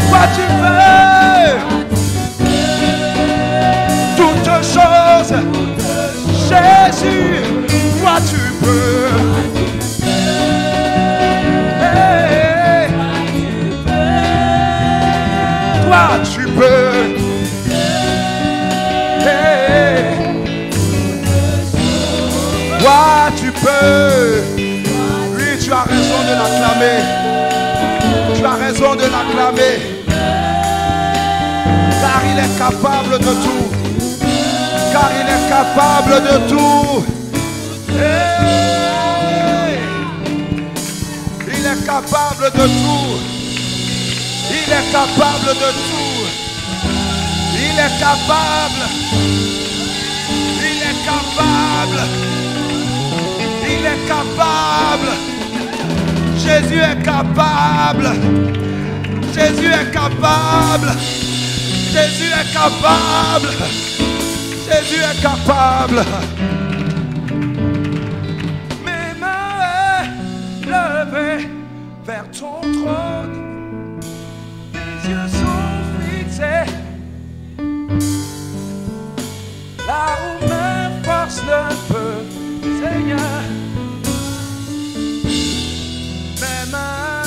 Toi tu peux. Toutes choses. Jésus, toi tu peux. Toi tu peux. Toi tu peux. Oui, tu as raison de l'acclamer. Tu as raison de l'acclamer. Car il est capable de tout. Car il est capable de tout. Il est capable de tout. Il est capable de tout. Il est capable. Il est capable. Il est capable. Jésus est capable. Jésus est capable. Jésus est capable. Jésus est capable. Mes mains levées vers ton trône. Mes yeux sont fixés là où mes forces ne peuvent, Seigneur. Mes mains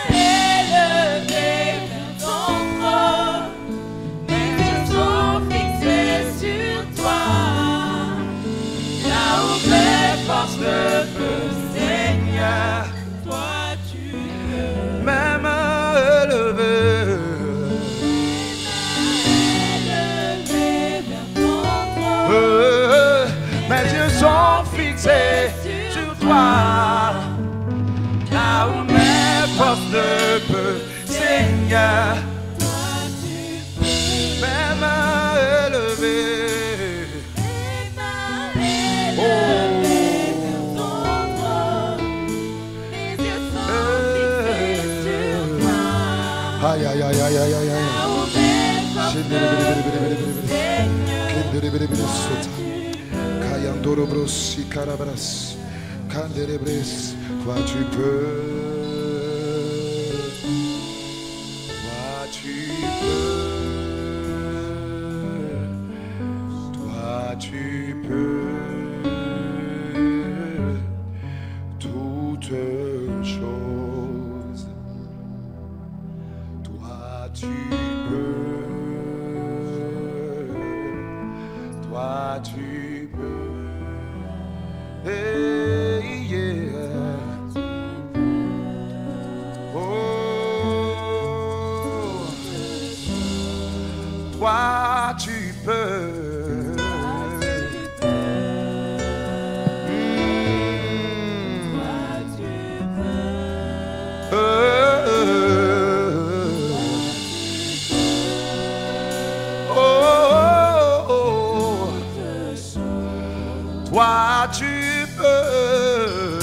élevées vers ton trône. Mes yeux sont fixés sur toi. Là où mes forces ne peuvent, Seigneur. Toi tu peux. Mes mains élevées. Mes yeux sont fixés sur toi. Là où mes forces ne peuvent, Seigneur. Toi tu peux. Mes mains élevées. Mes mains élevées vers ton trône. Mes yeux sont fixés sur toi. Aïe aïe aïe aïe aïe aïe. Là où mes forces ne peuvent, Seigneur. Kayandorobros y carabras, candelebres, toi tu peux, toi tu peux, toi tu peux, toutes choses, toi tu peux. Toi tu peux, hey, yeah. Oh, toi tu peux, toi tu peux,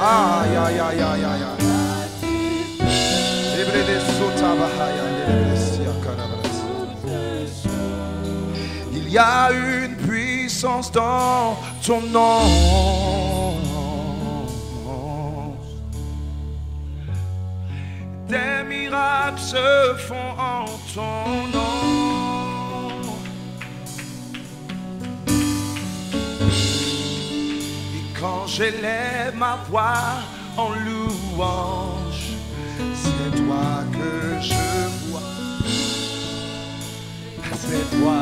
Aïe, aïe, aïe, aïe, aïe. Il y a une puissance dans ton nom. Des miracles se font en ton nom. Et quand j'élève ma voix en louange, c'est toi que je vois. C'est toi.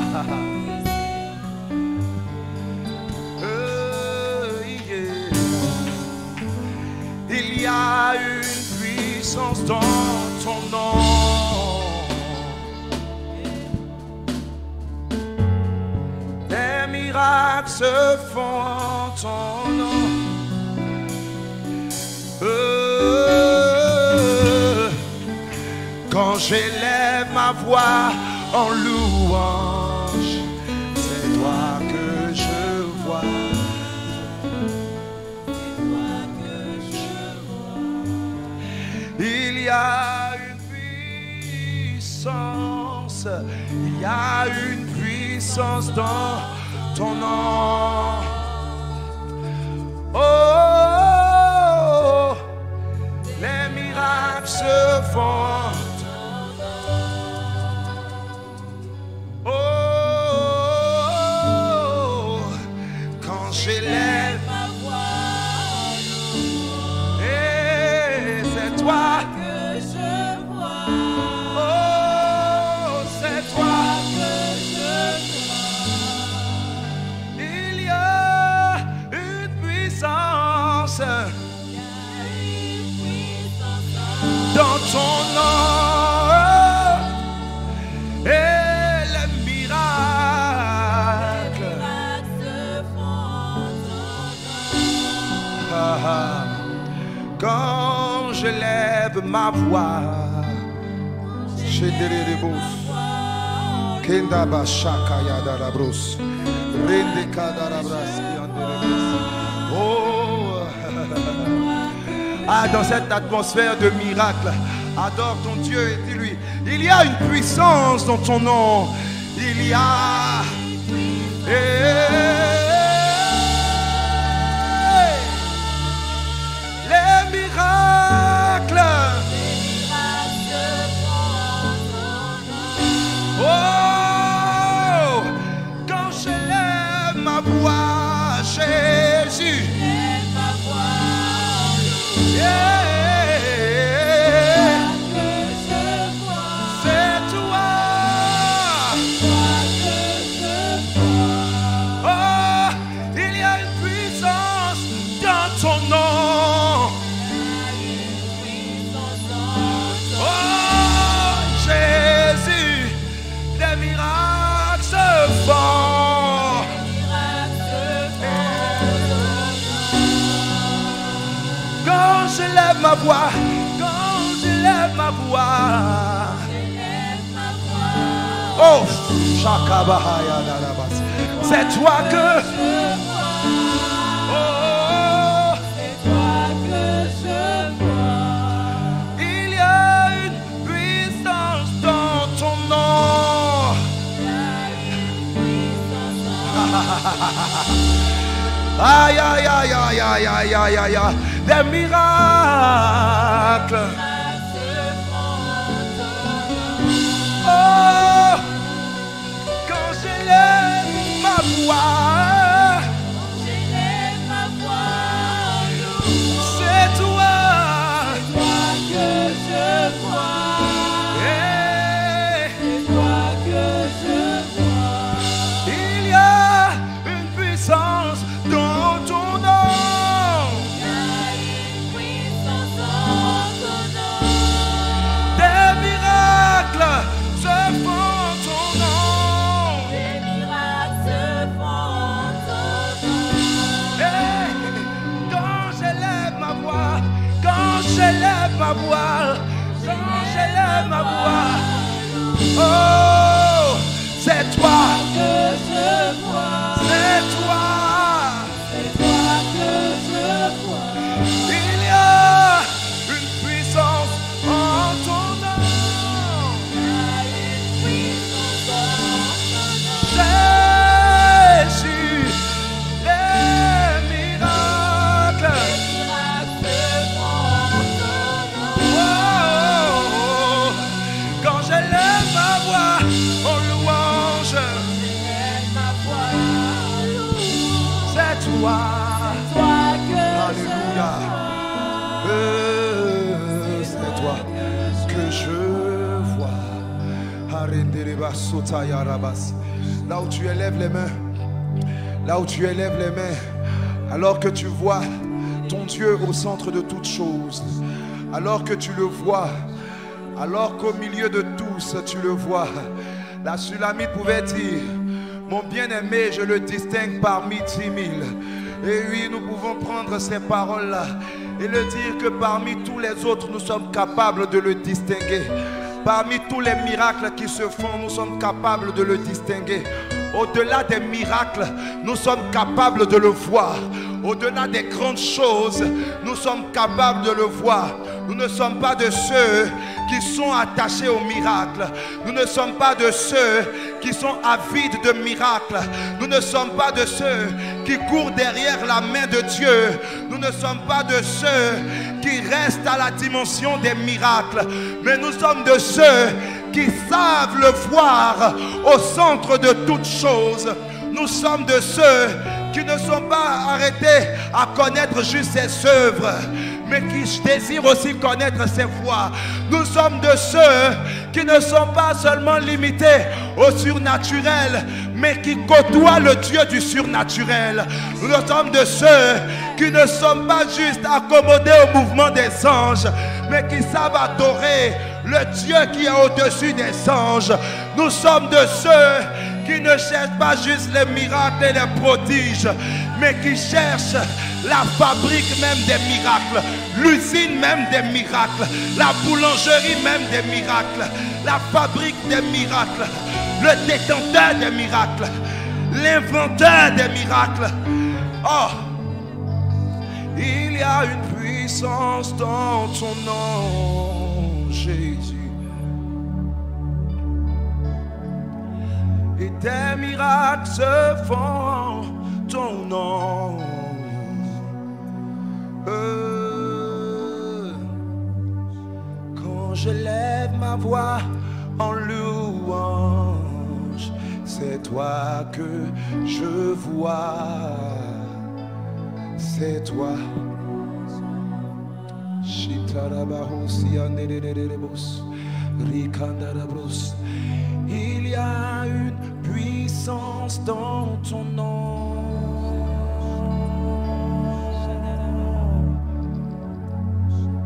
Il y a une puissance dans ton nom. Des miracles se font en ton nom. Quand j'élève ma voix en louange, c'est toi que je vois. Il y a une puissance, il y a une puissance dans ton nom. Oh, les miracles se font. Oh, quand j'élève ma voix, et c'est toi que je vois. Oh, c'est toi que je vois. Il y a une puissance dans ton nom. Et les miracles se font en ton nom. Quand je lève ma voix, j'ai des rebous. Kenda bashaka yada rabros. Rende kadarabras. Oh, ah, dans cette atmosphère de miracle, adore ton Dieu et dis-lui, il y a une puissance dans ton nom. Il y a les miracles. Oh, quand je lève ma voix, Jésus. Quand je lève ma voix, quand je lève ma voix, oh, c'est toi que oh, c'est toi que je vois. Il y a une puissance dans ton nom. Aïe, aïe, aïe, aïe, aïe, aïe, aïe, aïe, aïe, des miracles. Oh, quand j'élève ma voix, c'est toi que je vois. C'est toi que je vois. Il y a une puissance dans ton nom. Il y a une puissance dans ton nom. Des miracles se font en ton nom. Des miracles se font en ton nom. Et quand j'élève ma voix, quand j'élève ma voix, quand j'élève ma voix, oh, c'est toi que je vois. C'est toi que je toi. Alléluia. C'est toi que je vois. Là où tu élèves les mains, là où tu élèves les mains, alors que tu vois ton Dieu au centre de toutes choses, alors que tu le vois, alors qu'au milieu de tous tu le vois, la Sulamite pouvait dire: mon bien-aimé, je le distingue parmi 10 000. Et oui, nous pouvons prendre ces paroles-là et le dire que parmi tous les autres, nous sommes capables de le distinguer. Parmi tous les miracles qui se font, nous sommes capables de le distinguer. Au-delà des miracles, nous sommes capables de le voir. Au-delà des grandes choses, nous sommes capables de le voir. Nous ne sommes pas de ceux qui sont attachés au miracle. Nous ne sommes pas de ceux qui sont avides de miracles. Nous ne sommes pas de ceux qui courent derrière la main de Dieu. Nous ne sommes pas de ceux qui restent à la dimension des miracles. Mais nous sommes de ceux qui savent le voir au centre de toutes choses. Nous sommes de ceux qui ne sont pas arrêtés à connaître juste ses œuvres, mais qui désirent aussi connaître ses voies. Nous sommes de ceux qui ne sont pas seulement limités au surnaturel, mais qui côtoient le Dieu du surnaturel. Nous sommes de ceux qui ne sont pas juste accommodés au mouvement des anges, mais qui savent adorer le Dieu qui est au-dessus des anges. Nous sommes de ceux qui ne cherchent pas juste les miracles et les prodiges, mais qui cherchent la fabrique même des miracles, l'usine même des miracles, la boulangerie même des miracles, la fabrique des miracles, le détenteur des miracles, l'inventeur des miracles. Oh, il y a une puissance dans ton nom, Jésus. Et tes miracles se font en ton nom. Quand je lève ma voix en louange, c'est toi que je vois. C'est toi. Il y a une puissance dans ton nom.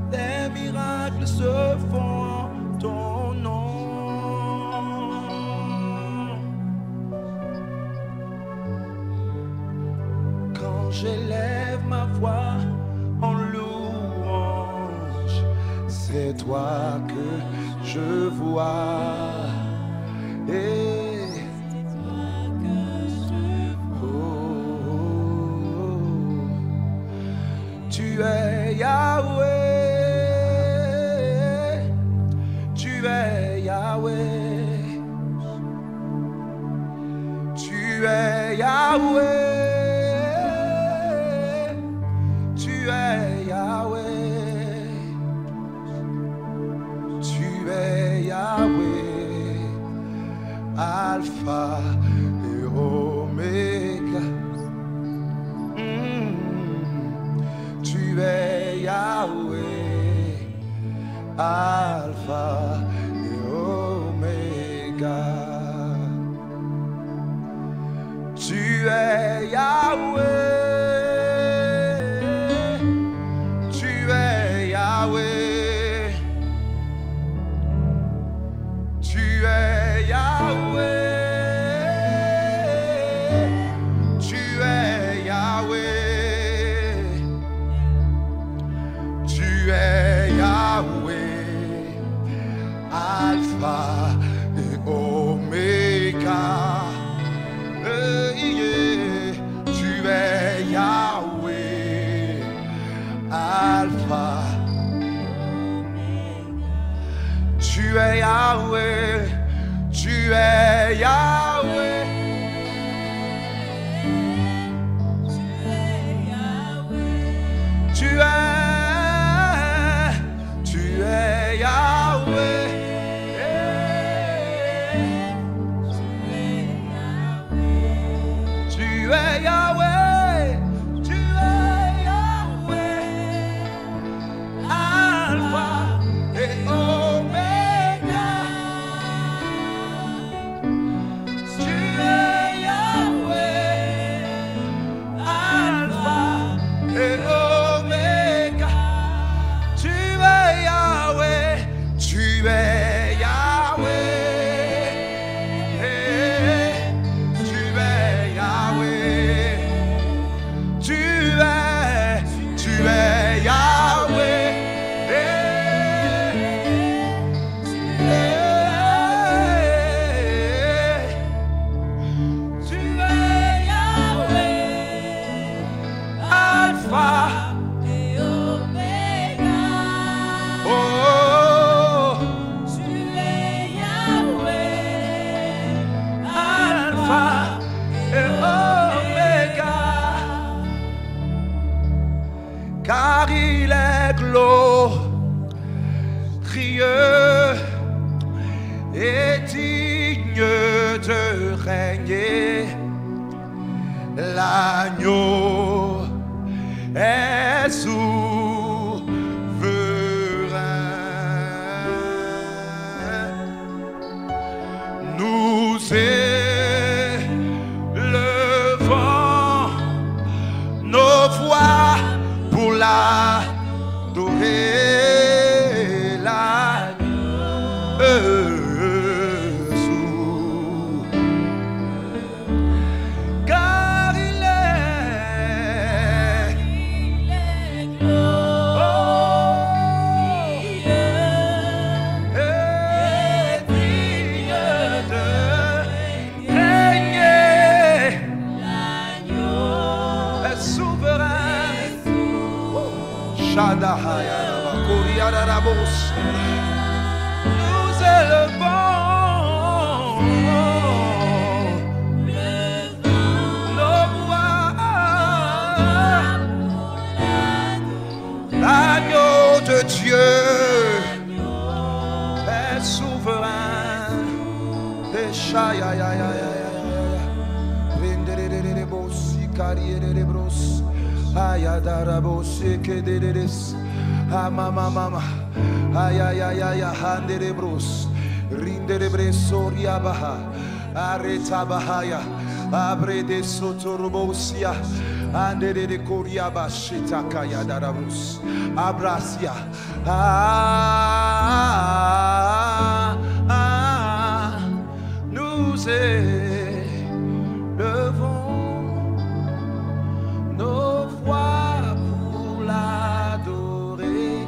Des miracles se font en ton nom. Quand j'élève ma voix en louange, c'est toi que je vois. Et tu es Yahweh, tu es Yahweh, tu es Yahweh, tu es Yahweh, tu es Yahweh, Alpha et Oméga. Tu es Yahweh, Alpha et Oméga. Tu es Yahweh, tu es Yahweh, tu es Yahweh. Alpha et Oméga. Tu es Yahweh, Alpha. Tu es Yahweh, tu es Yahweh. Tu es Yahweh. Tu es Yahweh, glorieux et digne de régner. L'agneau est souverain. Nous élevons nos voix pour l'adorer. Nous élevons nos voix. L'agneau de Dieu est souverain. Mama mama ay ay ay ay handere bros rindere bresoria baha areta bahaya abre de sotorobosia andere de koria bashita kaya darabus abrasia nous élevons nos voix pour l'adorer.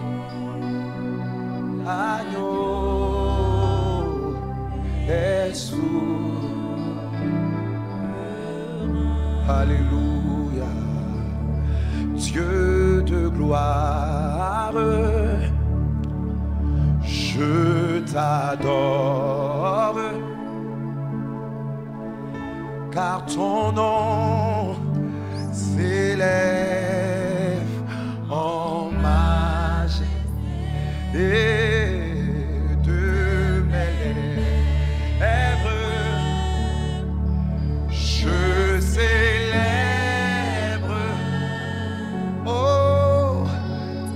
Agneau est souverain. Alléluia. Dieu de gloire, je t'adore, car ton nom s'élève en majesté.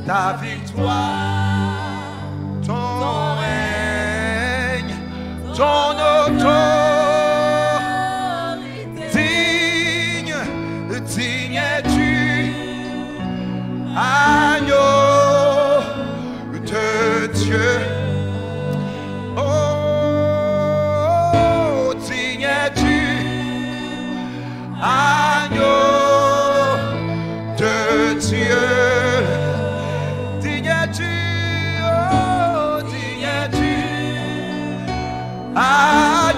Ta victoire, ton règne, ton autorité, digne es-tu, agneau de Dieu. Oh, digne es-tu, agneau de Dieu.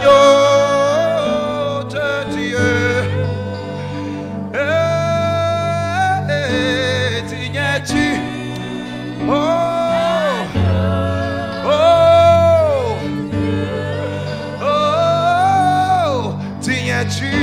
Agneau de Dieu, digne es-tu, oh, oh, oh, digne es-tu,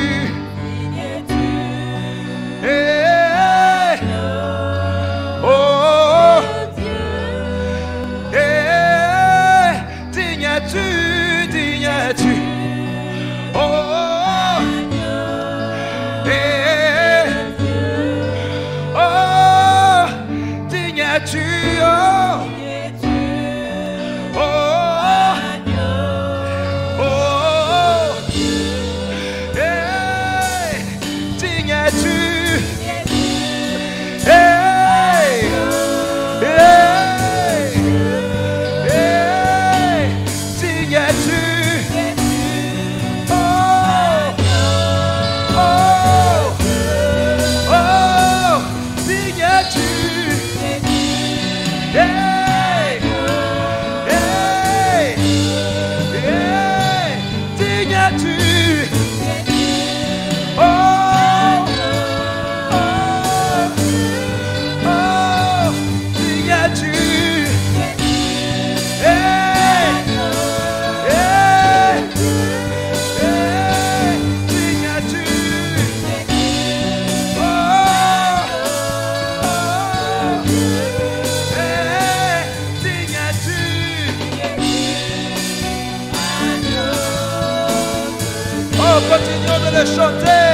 de chanter,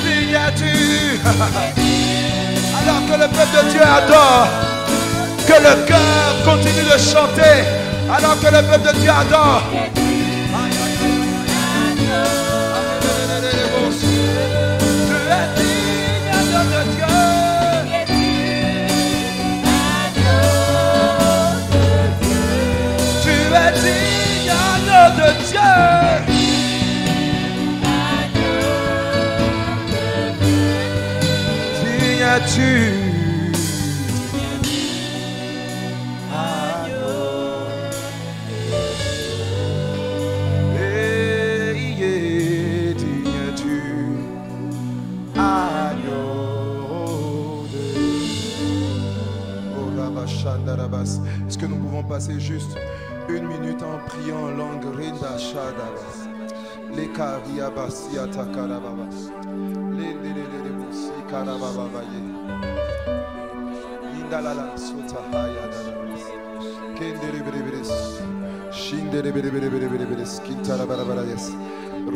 digne es-tu. Alors que le peuple de Dieu adore, que le cœur continue de chanter, alors que le peuple de Dieu adore. De Dieu, digne es-tu, digne es-tu, agneau de Dieu. Est-ce que nous pouvons passer juste une minute en priant en langue Rinda Shadabas, les Kariabasia Takarababas, les Debusi Karababaye, Indalala Sotahaya Dabas, Kenderebres, Shinderebres, Kintarabarabas,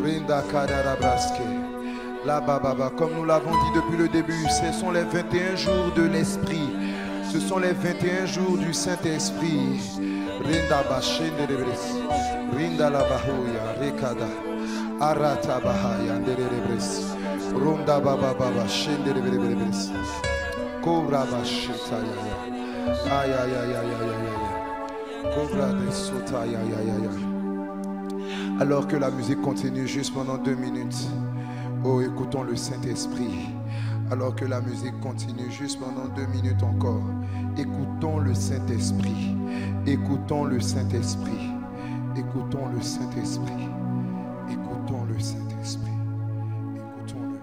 Rinda Kadarabraske, la Bababa. Comme nous l'avons dit depuis le début, ce sont les 21 jours de l'Esprit, ce sont les 21 jours du Saint-Esprit. Rinda bashende rebres, rinda la bahoya, rekada, arata bahaya, nderebres, ronda baba baba, shende rebres, cobra bashita ya, ay ay ay ay ay ay, cobra de sota ya ya ya ya. Alors que la musique continue juste pendant 2 minutes, oh écoutons le Saint-Esprit. Alors que la musique continue juste pendant 2 minutes encore, écoutons le Saint-Esprit. Écoutons le Saint-Esprit. Écoutons le Saint-Esprit. Écoutons le Saint-Esprit. Écoutons-le.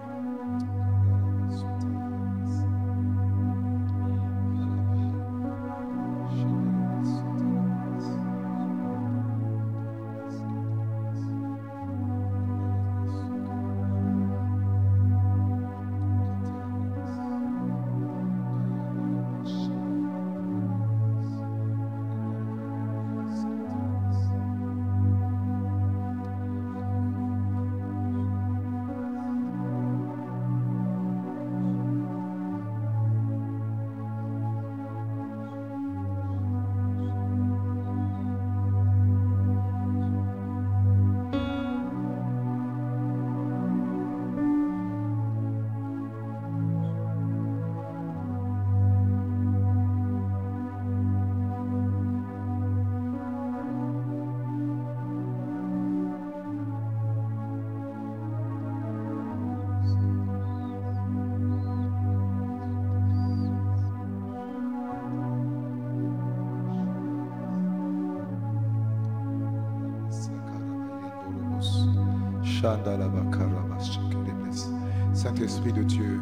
Saint-Esprit de Dieu,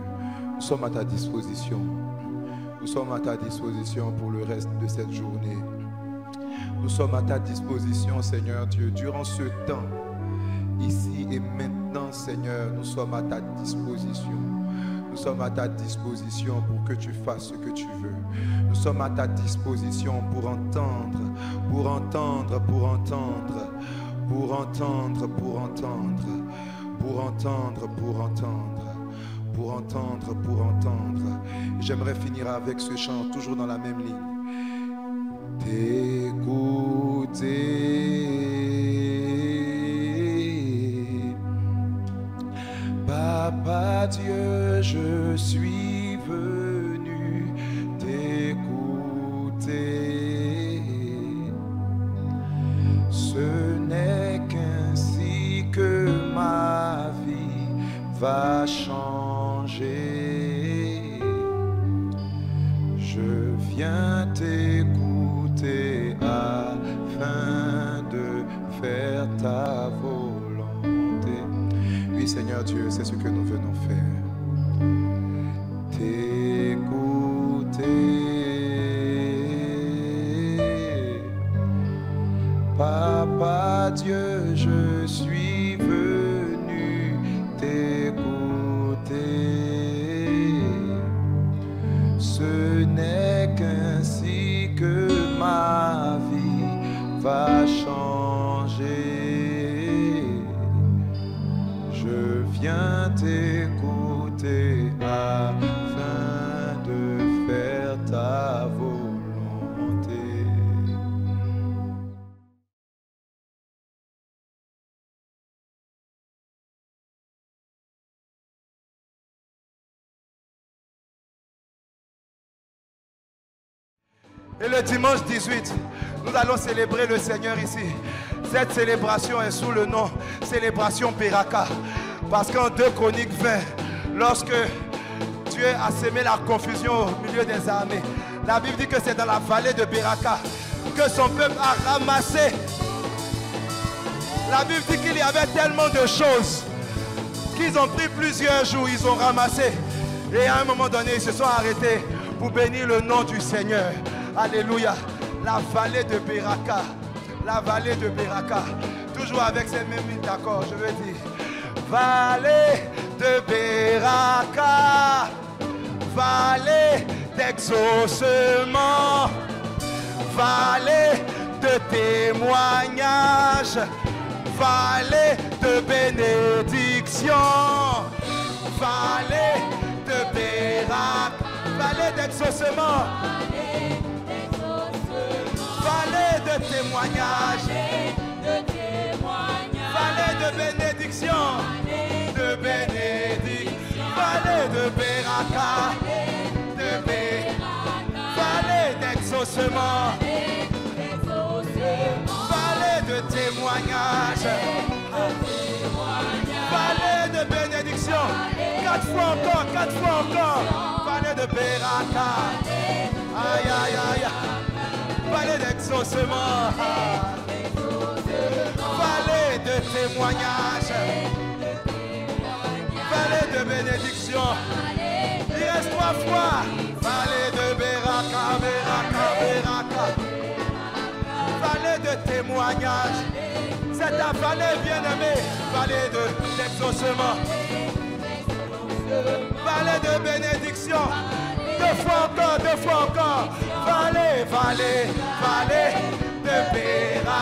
nous sommes à ta disposition. Nous sommes à ta disposition pour le reste de cette journée. Nous sommes à ta disposition, Seigneur Dieu, durant ce temps, ici et maintenant, Seigneur, nous sommes à ta disposition. Nous sommes à ta disposition pour que tu fasses ce que tu veux. Nous sommes à ta disposition pour entendre, pour entendre, pour entendre, pour entendre, pour entendre, pour entendre, pour entendre, pour entendre, pour entendre. J'aimerais finir avec ce chant, toujours dans la même ligne. T'écouter, Papa Dieu, je suis venu t'écouter. Ce n'est qu'ainsi que ma vie va changer. Je viens t'écouter afin de faire ta volonté. Oui, Seigneur Dieu, c'est ce que nous venons faire. T'écouter. Papa Dieu, je suis venu t'écouter. Ce n'est qu'ainsi que ma vie va changer. Je viens volonté afin de faire ta volonté. Et le dimanche 18, nous allons célébrer le Seigneur ici. Cette célébration est sous le nom Célébration Beraka. Parce qu'en 2 Chroniques 20, lorsque Dieu a sémé la confusion au milieu des armées, la Bible dit que c'est dans la vallée de Beraka que son peuple a ramassé. La Bible dit qu'il y avait tellement de choses qu'ils ont pris plusieurs jours, ils ont ramassé. Et à un moment donné, ils se sont arrêtés pour bénir le nom du Seigneur. Alléluia. La vallée de Beraka. La vallée de Beraka. Toujours avec ces mêmes accords, je veux dire. Vallée de Beraka. Vallée d'exaucement. Vallée de témoignage. Vallée de bénédiction. Vallée de Beraka. Vallée d'exaucement. Vallée de témoignage. Vallée de bénédiction. De bénédiction. Vallée de Beraka. Vallée d'exaucement. Vallée de témoignage. Vallée de bénédiction. 4 fois encore, 4 fois encore. Vallée de Beraka. Aïe, aïe, aïe. Vallée d'exaucement. Vallée de témoignage. Vallée de bénédiction. Il reste 3 fois. Vallée de Beraka, Beraka, Beraka. Vallée de témoignage. C'est ta vallée bien-aimée. Vallée d'exaucement. Vallée de bénédiction. 2 fois encore, 2 fois encore. Vallée, vallée, vallée de Beraka.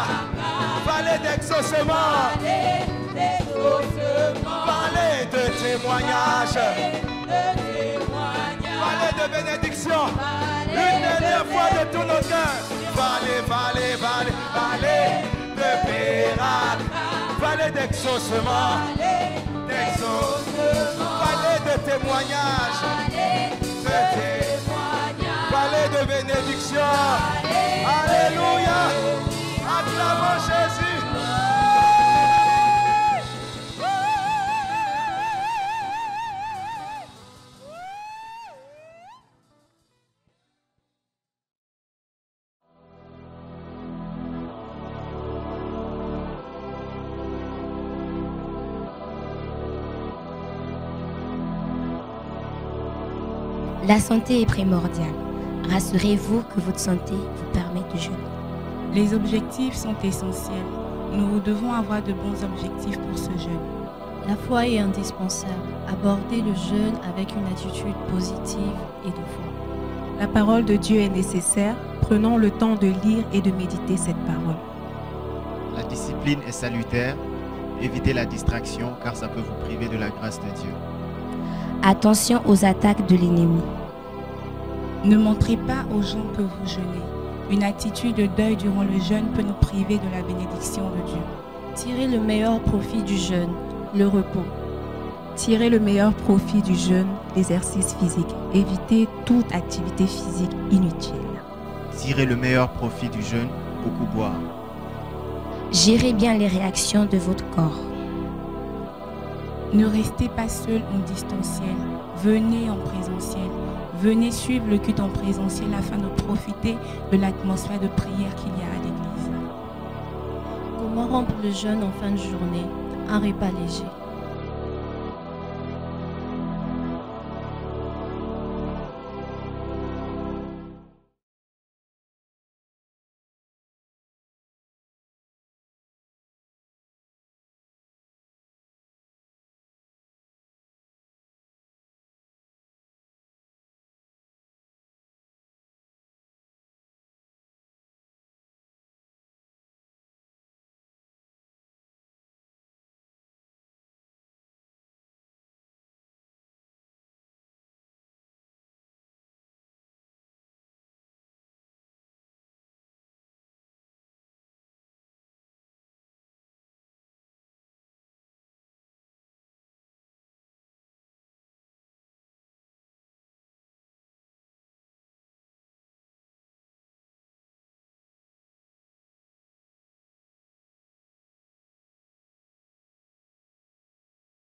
Vallée d'exaucement. Vallée de témoignage. Vallée de bénédiction. Une dernière fois de tout notre cœur. Vallée, vallée, vallée, vallée de Beraka. Vallée d'exaucement. Vallée de témoignage. Vallée de bénédiction. Alléluia. Acclamons Jésus. La santé est primordiale. Rassurez-vous que votre santé vous permet de jeûner. Les objectifs sont essentiels. Nous devons avoir de bons objectifs pour ce jeûne. La foi est indispensable. Abordez le jeûne avec une attitude positive et de foi. La parole de Dieu est nécessaire. Prenons le temps de lire et de méditer cette parole. La discipline est salutaire. Évitez la distraction car ça peut vous priver de la grâce de Dieu. Attention aux attaques de l'ennemi. Ne montrez pas aux gens que vous jeûnez. Une attitude de deuil durant le jeûne peut nous priver de la bénédiction de Dieu. Tirez le meilleur profit du jeûne, le repos. Tirez le meilleur profit du jeûne, l'exercice physique. Évitez toute activité physique inutile. Tirez le meilleur profit du jeûne, beaucoup boire. Gérez bien les réactions de votre corps. Ne restez pas seul en distanciel. Venez en présentiel. Venez suivre le culte en présentiel afin de profiter de l'atmosphère de prière qu'il y a à l'église. Comment rompre le jeûne en fin de journée? Un repas léger.